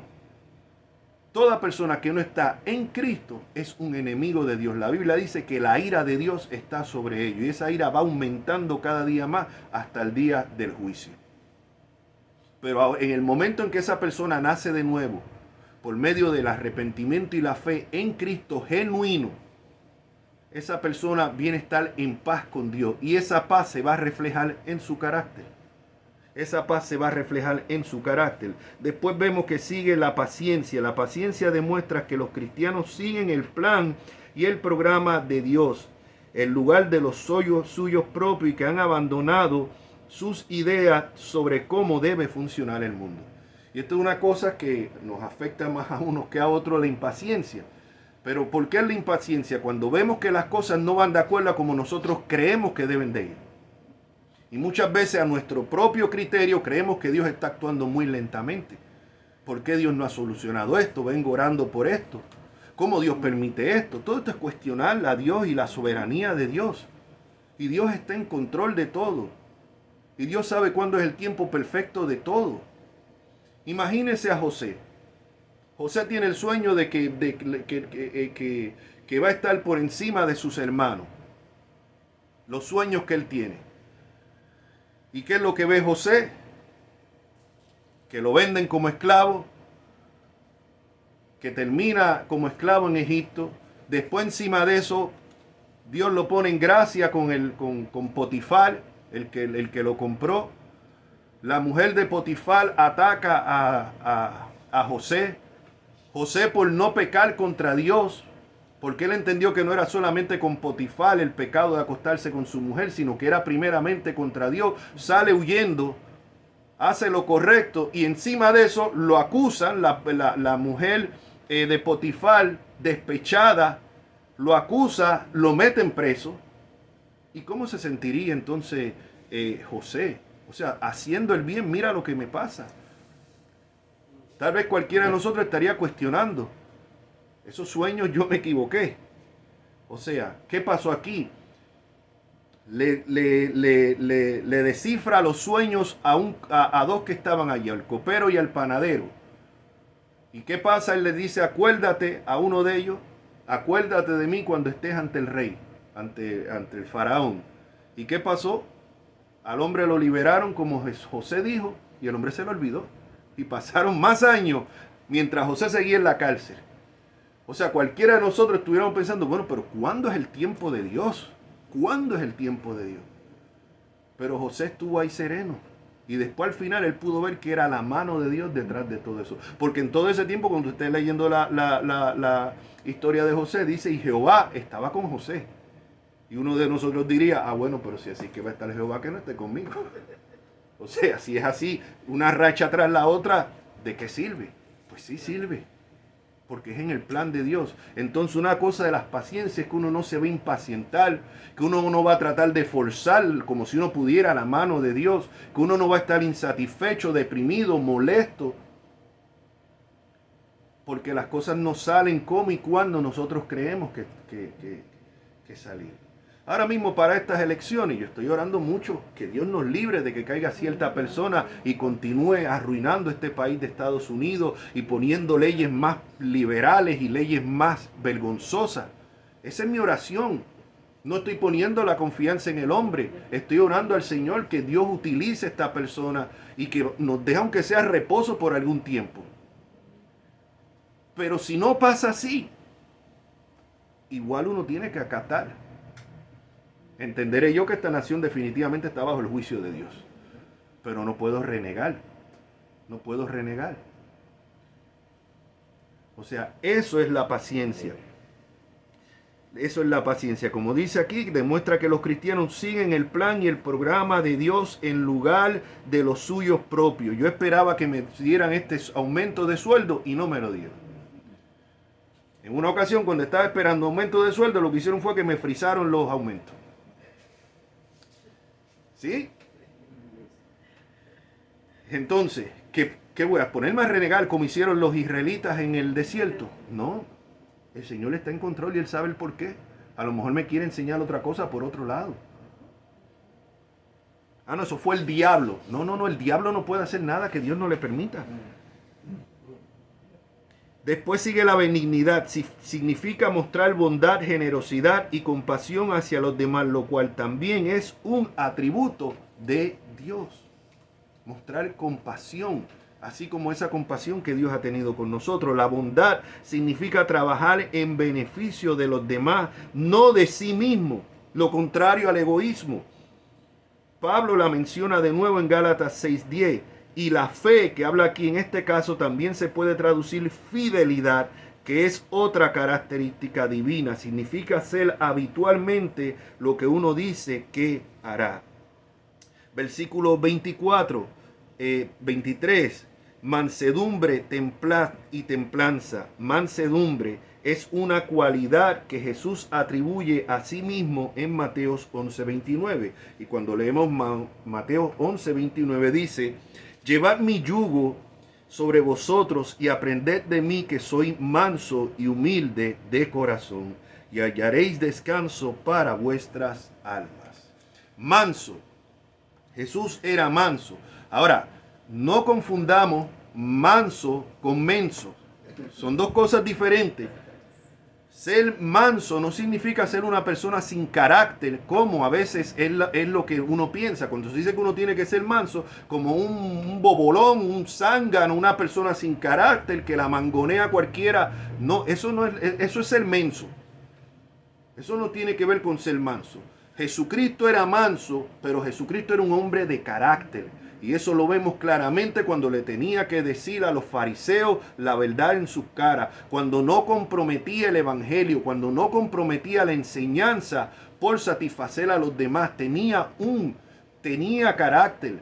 [SPEAKER 1] Toda persona que no está en Cristo es un enemigo de Dios. La Biblia dice que la ira de Dios está sobre ellos y esa ira va aumentando cada día más hasta el día del juicio. Pero en el momento en que esa persona nace de nuevo, por medio del arrepentimiento y la fe en Cristo genuino, esa persona viene a estar en paz con Dios y esa paz se va a reflejar en su carácter. Esa paz se va a reflejar en su carácter. Después vemos que sigue la paciencia. La paciencia demuestra que los cristianos siguen el plan y el programa de Dios, en lugar de los suyos propios, y que han abandonado sus ideas sobre cómo debe funcionar el mundo. Y esto es una cosa que nos afecta más a unos que a otros, la impaciencia. Pero ¿por qué la impaciencia? Cuando vemos que las cosas no van de acuerdo a como nosotros creemos que deben de ir. Y muchas veces a nuestro propio criterio creemos que Dios está actuando muy lentamente. ¿Por qué Dios no ha solucionado esto? Vengo orando por esto. ¿Cómo Dios permite esto? Todo esto es cuestionar a Dios y la soberanía de Dios. Y Dios está en control de todo. Y Dios sabe cuándo es el tiempo perfecto de todo. Imagínense a José. José tiene el sueño de que va a estar por encima de sus hermanos. Los sueños que él tiene. ¿Y qué es lo que ve José? Que lo venden como esclavo, que termina como esclavo en Egipto. Después encima de eso, Dios lo pone en gracia con Potifar, el que lo compró. La mujer de Potifar ataca a José. José, por no pecar contra Dios, porque él entendió que no era solamente con Potifar el pecado de acostarse con su mujer, sino que era primeramente contra Dios, sale huyendo, hace lo correcto y encima de eso lo acusan, la mujer de Potifar, despechada, lo acusa, lo meten preso. ¿Y cómo se sentiría entonces José? O sea, haciendo el bien, mira lo que me pasa. Tal vez cualquiera de nosotros estaría cuestionando. Esos sueños yo me equivoqué. O sea, ¿qué pasó aquí? Le descifra los sueños a dos que estaban allí, al copero y al panadero. ¿Y qué pasa? Él le dice, acuérdate a uno de ellos, acuérdate de mí cuando estés ante el rey, ante el faraón. ¿Y qué pasó? Al hombre lo liberaron como José dijo y el hombre se lo olvidó. Y pasaron más años mientras José seguía en la cárcel. O sea, cualquiera de nosotros estuviéramos pensando, bueno, pero ¿cuándo es el tiempo de Dios? ¿Cuándo es el tiempo de Dios? Pero José estuvo ahí sereno. Y después al final él pudo ver que era la mano de Dios detrás de todo eso. Porque en todo ese tiempo, cuando usted esté leyendo la historia de José, dice, y Jehová estaba con José. Y uno de nosotros diría, bueno, pero si así que va a estar Jehová, que no esté conmigo. O sea, si es así, una racha tras la otra, ¿de qué sirve? Pues sí sirve, porque es en el plan de Dios. Entonces una cosa de las paciencias es que uno no se va a impacientar, que uno no va a tratar de forzar como si uno pudiera la mano de Dios, que uno no va a estar insatisfecho, deprimido, molesto, porque las cosas no salen como y cuando nosotros creemos que salir. Ahora mismo para estas elecciones yo estoy orando mucho que Dios nos libre de que caiga cierta persona y continúe arruinando este país de Estados Unidos y poniendo leyes más liberales y leyes más vergonzosas. Esa es mi oración. No estoy poniendo la confianza en el hombre. Estoy orando al Señor que Dios utilice a esta persona y que nos deje aunque sea reposo por algún tiempo. Pero si no pasa así, igual uno tiene que acatar. Entenderé yo que esta nación definitivamente está bajo el juicio de Dios. Pero no puedo renegar. No puedo renegar. O sea, eso es la paciencia. Eso es la paciencia. Como dice aquí, demuestra que los cristianos siguen el plan y el programa de Dios en lugar de los suyos propios. Yo esperaba que me dieran este aumento de sueldo y no me lo dieron. En una ocasión, cuando estaba esperando aumento de sueldo, lo que hicieron fue que me frizaron los aumentos. ¿Sí? Entonces, ¿qué voy a ponerme a renegar como hicieron los israelitas en el desierto? No, el Señor está en control y Él sabe el por qué. A lo mejor me quiere enseñar otra cosa por otro lado. No, eso fue el diablo. No, el diablo no puede hacer nada que Dios no le permita. Después sigue la benignidad, significa mostrar bondad, generosidad y compasión hacia los demás, lo cual también es un atributo de Dios. Mostrar compasión, así como esa compasión que Dios ha tenido con nosotros. La bondad significa trabajar en beneficio de los demás, no de sí mismo, lo contrario al egoísmo. Pablo la menciona de nuevo en Gálatas 6:10. Y la fe, que habla aquí en este caso, también se puede traducir fidelidad, que es otra característica divina. Significa hacer habitualmente lo que uno dice que hará. Versículo 23. Mansedumbre, templad y templanza. Mansedumbre es una cualidad que Jesús atribuye a sí mismo en Mateo 11:29. Y cuando leemos Mateo 11:29 dice: llevad mi yugo sobre vosotros y aprended de mí, que soy manso y humilde de corazón, y hallaréis descanso para vuestras almas. Manso. Jesús era manso. Ahora, no confundamos manso con menso. Son dos cosas diferentes. Ser manso no significa ser una persona sin carácter, como a veces es lo que uno piensa. Cuando se dice que uno tiene que ser manso, como un bobolón, un zángano, una persona sin carácter que la mangonea cualquiera. No, eso es ser menso. Eso no tiene que ver con ser manso. Jesucristo era manso, pero Jesucristo era un hombre de carácter. Y eso lo vemos claramente cuando le tenía que decir a los fariseos la verdad en sus caras, cuando no comprometía el evangelio, cuando no comprometía la enseñanza por satisfacer a los demás, tenía carácter.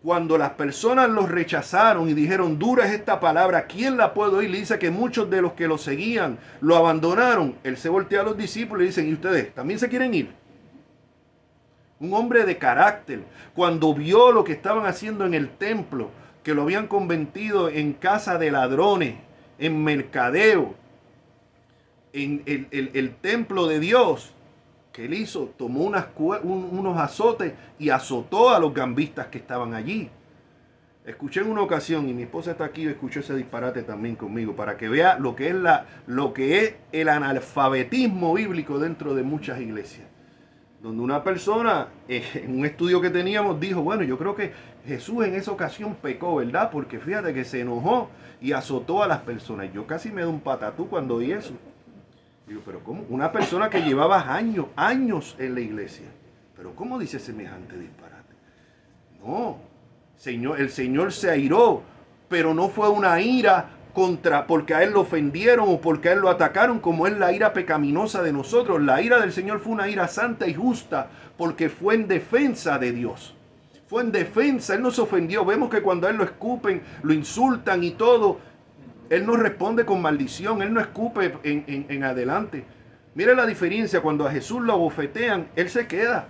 [SPEAKER 1] Cuando las personas los rechazaron y dijeron, dura es esta palabra, ¿quién la puede oír? Le dice que muchos de los que lo seguían lo abandonaron. Él se voltea a los discípulos y dice, ¿y ustedes también se quieren ir? Un hombre de carácter. Cuando vio lo que estaban haciendo en el templo, que lo habían convertido en casa de ladrones, en mercadeo, en el templo de Dios, ¿qué él hizo? Tomó unos azotes y azotó a los gambistas que estaban allí. Escuché en una ocasión, y mi esposa está aquí, escuchó ese disparate también conmigo, para que vea lo que es el analfabetismo bíblico dentro de muchas iglesias. Donde una persona, en un estudio que teníamos, dijo, bueno, yo creo que Jesús en esa ocasión pecó, ¿verdad? Porque fíjate que se enojó y azotó a las personas. Yo casi me doy un patatú cuando oí eso. Digo, pero ¿cómo? Una persona que llevaba años en la iglesia. Pero ¿cómo dice semejante disparate? No, el Señor se airó, pero no fue una ira porque a él lo ofendieron o porque a él lo atacaron, como es la ira pecaminosa de nosotros. La ira del Señor fue una ira santa y justa porque fue en defensa de Dios. Fue en defensa, él no se ofendió. Vemos que cuando a él lo escupen, lo insultan y todo, él no responde con maldición, él no escupe en adelante. Mire la diferencia, cuando a Jesús lo abofetean, él se queda.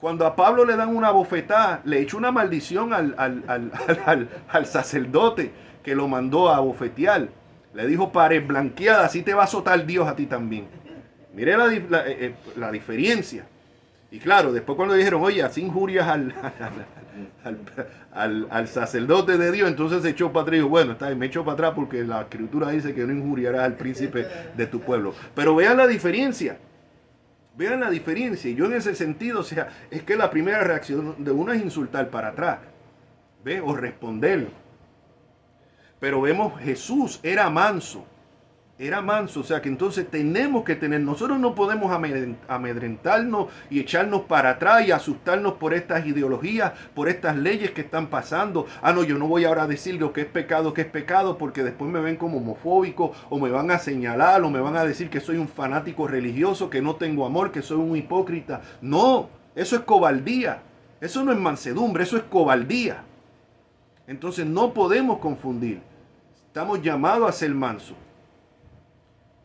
[SPEAKER 1] Cuando a Pablo le dan una bofetada, le echó una maldición al sacerdote que lo mandó a bofetear. Le dijo, pared blanqueada, así te va a azotar Dios a ti también. Mire la diferencia. Y claro, después cuando dijeron, oye, así injurias al sacerdote de Dios, entonces se echó para atrás y dijo, bueno, está bien, me echó para atrás porque la escritura dice que no injuriarás al príncipe de tu pueblo. Pero vean la diferencia. Vean la diferencia. Y yo en ese sentido, o sea, es que la primera reacción de uno es insultar para atrás. ¿Ve? O responder. Pero vemos, Jesús era manso. Era manso, o sea que entonces tenemos que nosotros no podemos amedrentarnos y echarnos para atrás y asustarnos por estas ideologías, por estas leyes que están pasando. No, yo no voy ahora a decir lo que es pecado, porque después me ven como homofóbico, o me van a señalar, o me van a decir que soy un fanático religioso, que no tengo amor, que soy un hipócrita. No, eso es cobardía. Eso no es mansedumbre, eso es cobardía. Entonces no podemos confundir. Estamos llamados a ser mansos,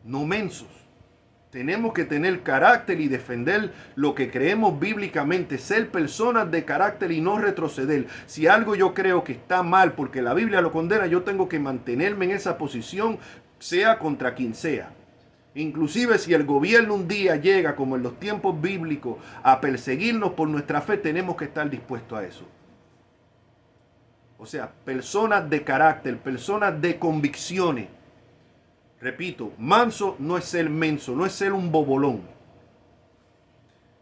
[SPEAKER 1] no mensos. Tenemos que tener carácter y defender lo que creemos bíblicamente, ser personas de carácter y no retroceder. Si algo yo creo que está mal porque la Biblia lo condena, yo tengo que mantenerme en esa posición, sea contra quien sea. Inclusive si el gobierno un día llega, como en los tiempos bíblicos, a perseguirnos por nuestra fe, tenemos que estar dispuestos a eso. O sea, personas de carácter, personas de convicciones. Repito, manso no es ser menso, no es ser un bobolón.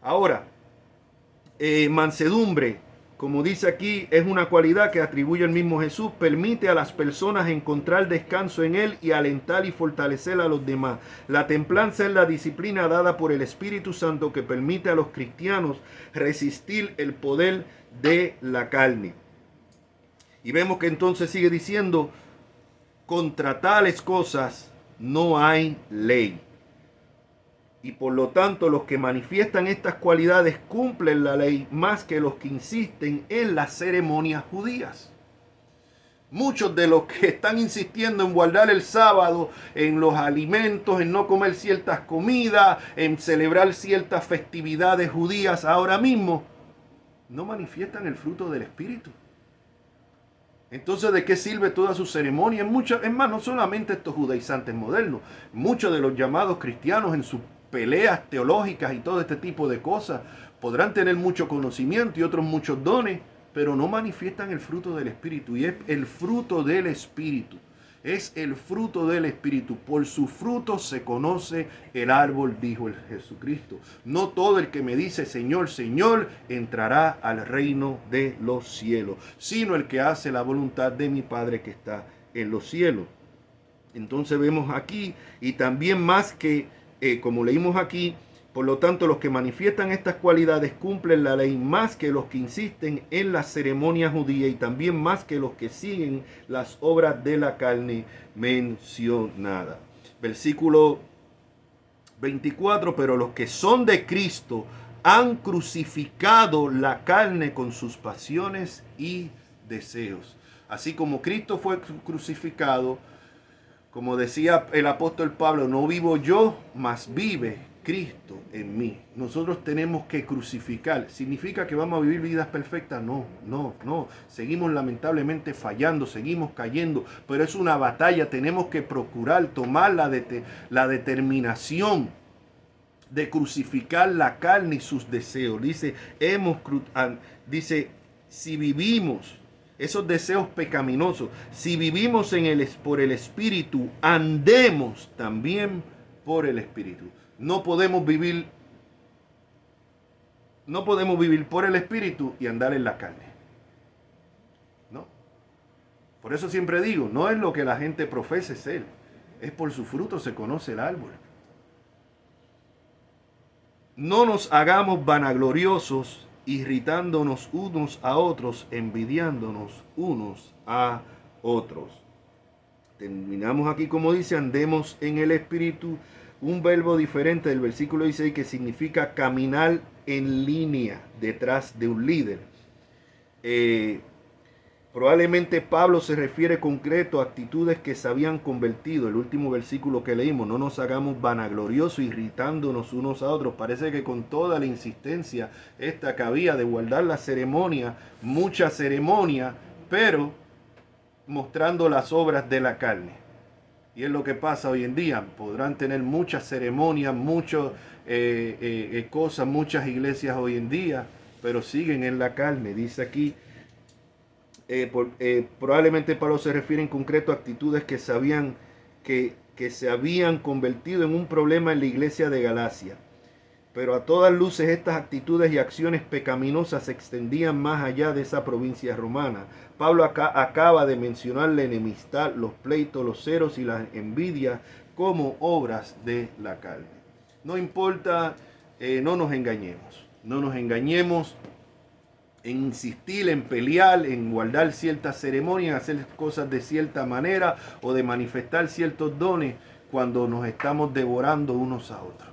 [SPEAKER 1] Ahora, mansedumbre, como dice aquí, es una cualidad que atribuye el mismo Jesús, permite a las personas encontrar descanso en él y alentar y fortalecer a los demás. La templanza es la disciplina dada por el Espíritu Santo que permite a los cristianos resistir el poder de la carne. Y vemos que entonces sigue diciendo, contra tales cosas no hay ley. Y por lo tanto los que manifiestan estas cualidades cumplen la ley más que los que insisten en las ceremonias judías. Muchos de los que están insistiendo en guardar el sábado, en los alimentos, en no comer ciertas comidas, en celebrar ciertas festividades judías ahora mismo, no manifiestan el fruto del Espíritu. Entonces, ¿de qué sirve toda su ceremonia? Es más, no solamente estos judaizantes modernos, muchos de los llamados cristianos en sus peleas teológicas y todo este tipo de cosas podrán tener mucho conocimiento y otros muchos dones, pero no manifiestan el fruto del Espíritu. Y es el fruto del Espíritu Es el fruto del Espíritu. Por su fruto se conoce el árbol, dijo el Jesucristo. No todo el que me dice Señor, Señor, entrará al reino de los cielos, sino el que hace la voluntad de mi Padre que está en los cielos. Entonces vemos aquí, y también más que, como leímos aquí, por lo tanto, los que manifiestan estas cualidades cumplen la ley más que los que insisten en la ceremonia judía y también más que los que siguen las obras de la carne mencionadas. Versículo 24, pero los que son de Cristo han crucificado la carne con sus pasiones y deseos. Así como Cristo fue crucificado, como decía el apóstol Pablo, no vivo yo, mas vive Cristo en mí. Nosotros tenemos que crucificar. ¿Significa que vamos a vivir vidas perfectas? No. Seguimos lamentablemente fallando, seguimos cayendo, pero es una batalla. Tenemos que procurar tomar la determinación de crucificar la carne y sus deseos. Dice, si vivimos esos deseos pecaminosos, si vivimos por el Espíritu, andemos también por el Espíritu. No podemos vivir por el Espíritu y andar en la carne. No. Por eso siempre digo, no es lo que la gente profese ser, es por su fruto se conoce el árbol. No nos hagamos vanagloriosos, irritándonos unos a otros, envidiándonos unos a otros. Terminamos aquí como dice, andemos en el Espíritu, un verbo diferente del versículo 16 que significa caminar en línea detrás de un líder. Probablemente Pablo se refiere concreto a actitudes que se habían convertido. El último versículo que leímos, no nos hagamos vanagloriosos, irritándonos unos a otros. Parece que con toda la insistencia esta que había de guardar la ceremonia, mucha ceremonia, pero mostrando las obras de la carne. Y es lo que pasa hoy en día. Podrán tener muchas ceremonias, muchas cosas, muchas iglesias hoy en día, pero siguen en la carne. Dice aquí, probablemente Pablo se refiere en concreto a actitudes que se habían convertido en un problema en la iglesia de Galacia. Pero a todas luces estas actitudes y acciones pecaminosas se extendían más allá de esa provincia romana. Pablo acaba de mencionar la enemistad, los pleitos, los celos y las envidias como obras de la carne. No importa, no nos engañemos en insistir, en pelear, en guardar ciertas ceremonias, hacer cosas de cierta manera o de manifestar ciertos dones cuando nos estamos devorando unos a otros.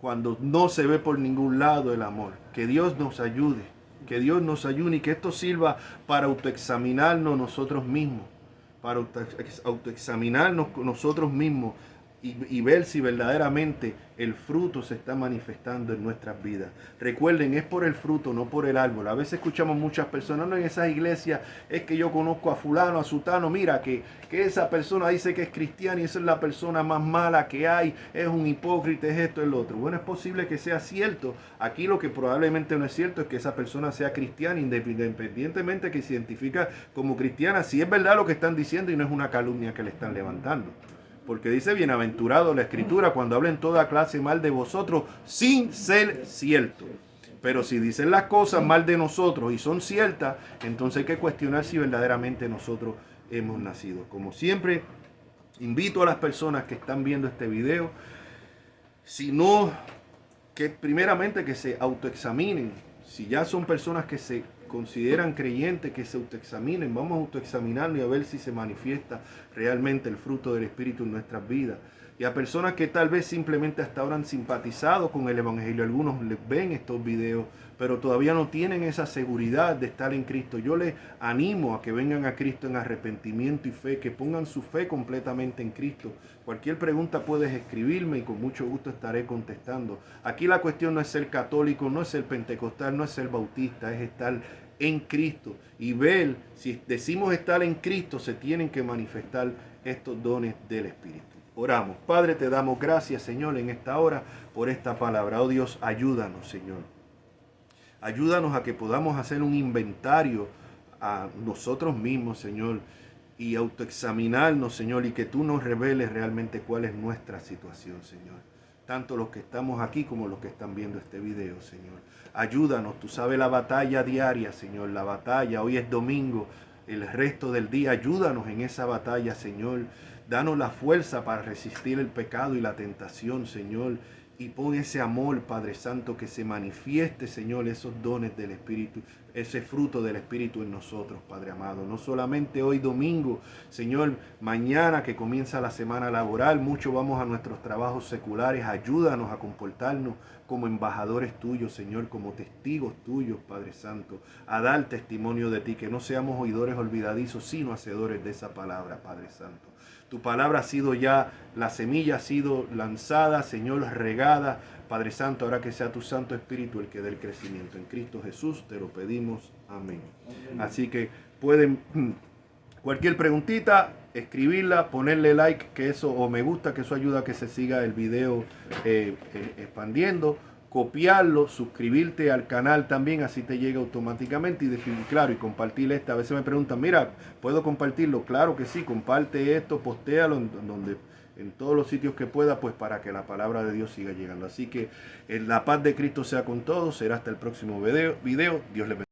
[SPEAKER 1] Cuando no se ve por ningún lado el amor. Que Dios nos ayude, y que esto sirva para autoexaminarnos nosotros mismos, y ver si verdaderamente el fruto se está manifestando en nuestras vidas. Recuerden, es por el fruto, no por el árbol. A veces escuchamos muchas personas, no, en esas iglesias es que yo conozco a fulano, a sutano, mira que esa persona dice que es cristiana y esa es la persona más mala que hay, es un hipócrita, es esto, es lo otro. Bueno, es posible que sea cierto. Aquí lo que probablemente no es cierto es que esa persona sea cristiana, independientemente que se identifica como cristiana, si es verdad lo que están diciendo y no es una calumnia que le están levantando. Porque dice, bienaventurado la Escritura cuando hablen toda clase mal de vosotros sin ser cierto. Pero si dicen las cosas mal de nosotros y son ciertas, entonces hay que cuestionar si verdaderamente nosotros hemos nacido. Como siempre, invito a las personas que están viendo este video, que primeramente que se autoexaminen. Si ya son personas que se consideran creyentes, que se autoexaminen, vamos a autoexaminarnos y a ver si se manifiesta realmente el fruto del Espíritu en nuestras vidas. Y a personas que tal vez simplemente hasta ahora han simpatizado con el Evangelio, algunos les ven estos videos, pero todavía no tienen esa seguridad de estar en Cristo. Yo les animo a que vengan a Cristo en arrepentimiento y fe, que pongan su fe completamente en Cristo. Cualquier pregunta puedes escribirme y con mucho gusto estaré contestando. Aquí la cuestión no es ser católico, no es ser pentecostal, no es ser bautista, es estar en Cristo y ver si decimos estar en Cristo, se tienen que manifestar estos dones del Espíritu. Oramos. Padre, te damos gracias, Señor, en esta hora por esta palabra. Oh Dios, ayúdanos, Señor. Ayúdanos a que podamos hacer un inventario a nosotros mismos, Señor, y autoexaminarnos, Señor, y que tú nos reveles realmente cuál es nuestra situación, Señor. Tanto los que estamos aquí como los que están viendo este video, Señor. Ayúdanos, tú sabes la batalla diaria, Señor, la batalla, hoy es domingo, el resto del día, ayúdanos en esa batalla, Señor. Danos la fuerza para resistir el pecado y la tentación, Señor. Y pon ese amor, Padre Santo, que se manifieste, Señor, esos dones del Espíritu, ese fruto del Espíritu en nosotros, Padre amado. No solamente hoy domingo, Señor, mañana que comienza la semana laboral, muchos vamos a nuestros trabajos seculares. Ayúdanos a comportarnos como embajadores tuyos, Señor, como testigos tuyos, Padre Santo, a dar testimonio de ti, que no seamos oidores olvidadizos, sino hacedores de esa palabra, Padre Santo. Tu palabra ha sido ya, la semilla ha sido lanzada, Señor, regada. Padre Santo, ahora que sea tu Santo Espíritu el que dé el crecimiento. En Cristo Jesús te lo pedimos. Amén. Así que pueden, cualquier preguntita, escribirla, ponerle like, que eso, o me gusta, que eso ayuda a que se siga el video expandiendo. Copiarlo, suscribirte al canal también, así te llega automáticamente y claro, y compartir A veces me preguntan, mira, ¿puedo compartirlo? Claro que sí, comparte esto, postéalo en todos los sitios que pueda, pues para que la palabra de Dios siga llegando. Así que la paz de Cristo sea con todos, será hasta el próximo video. Dios les bendiga.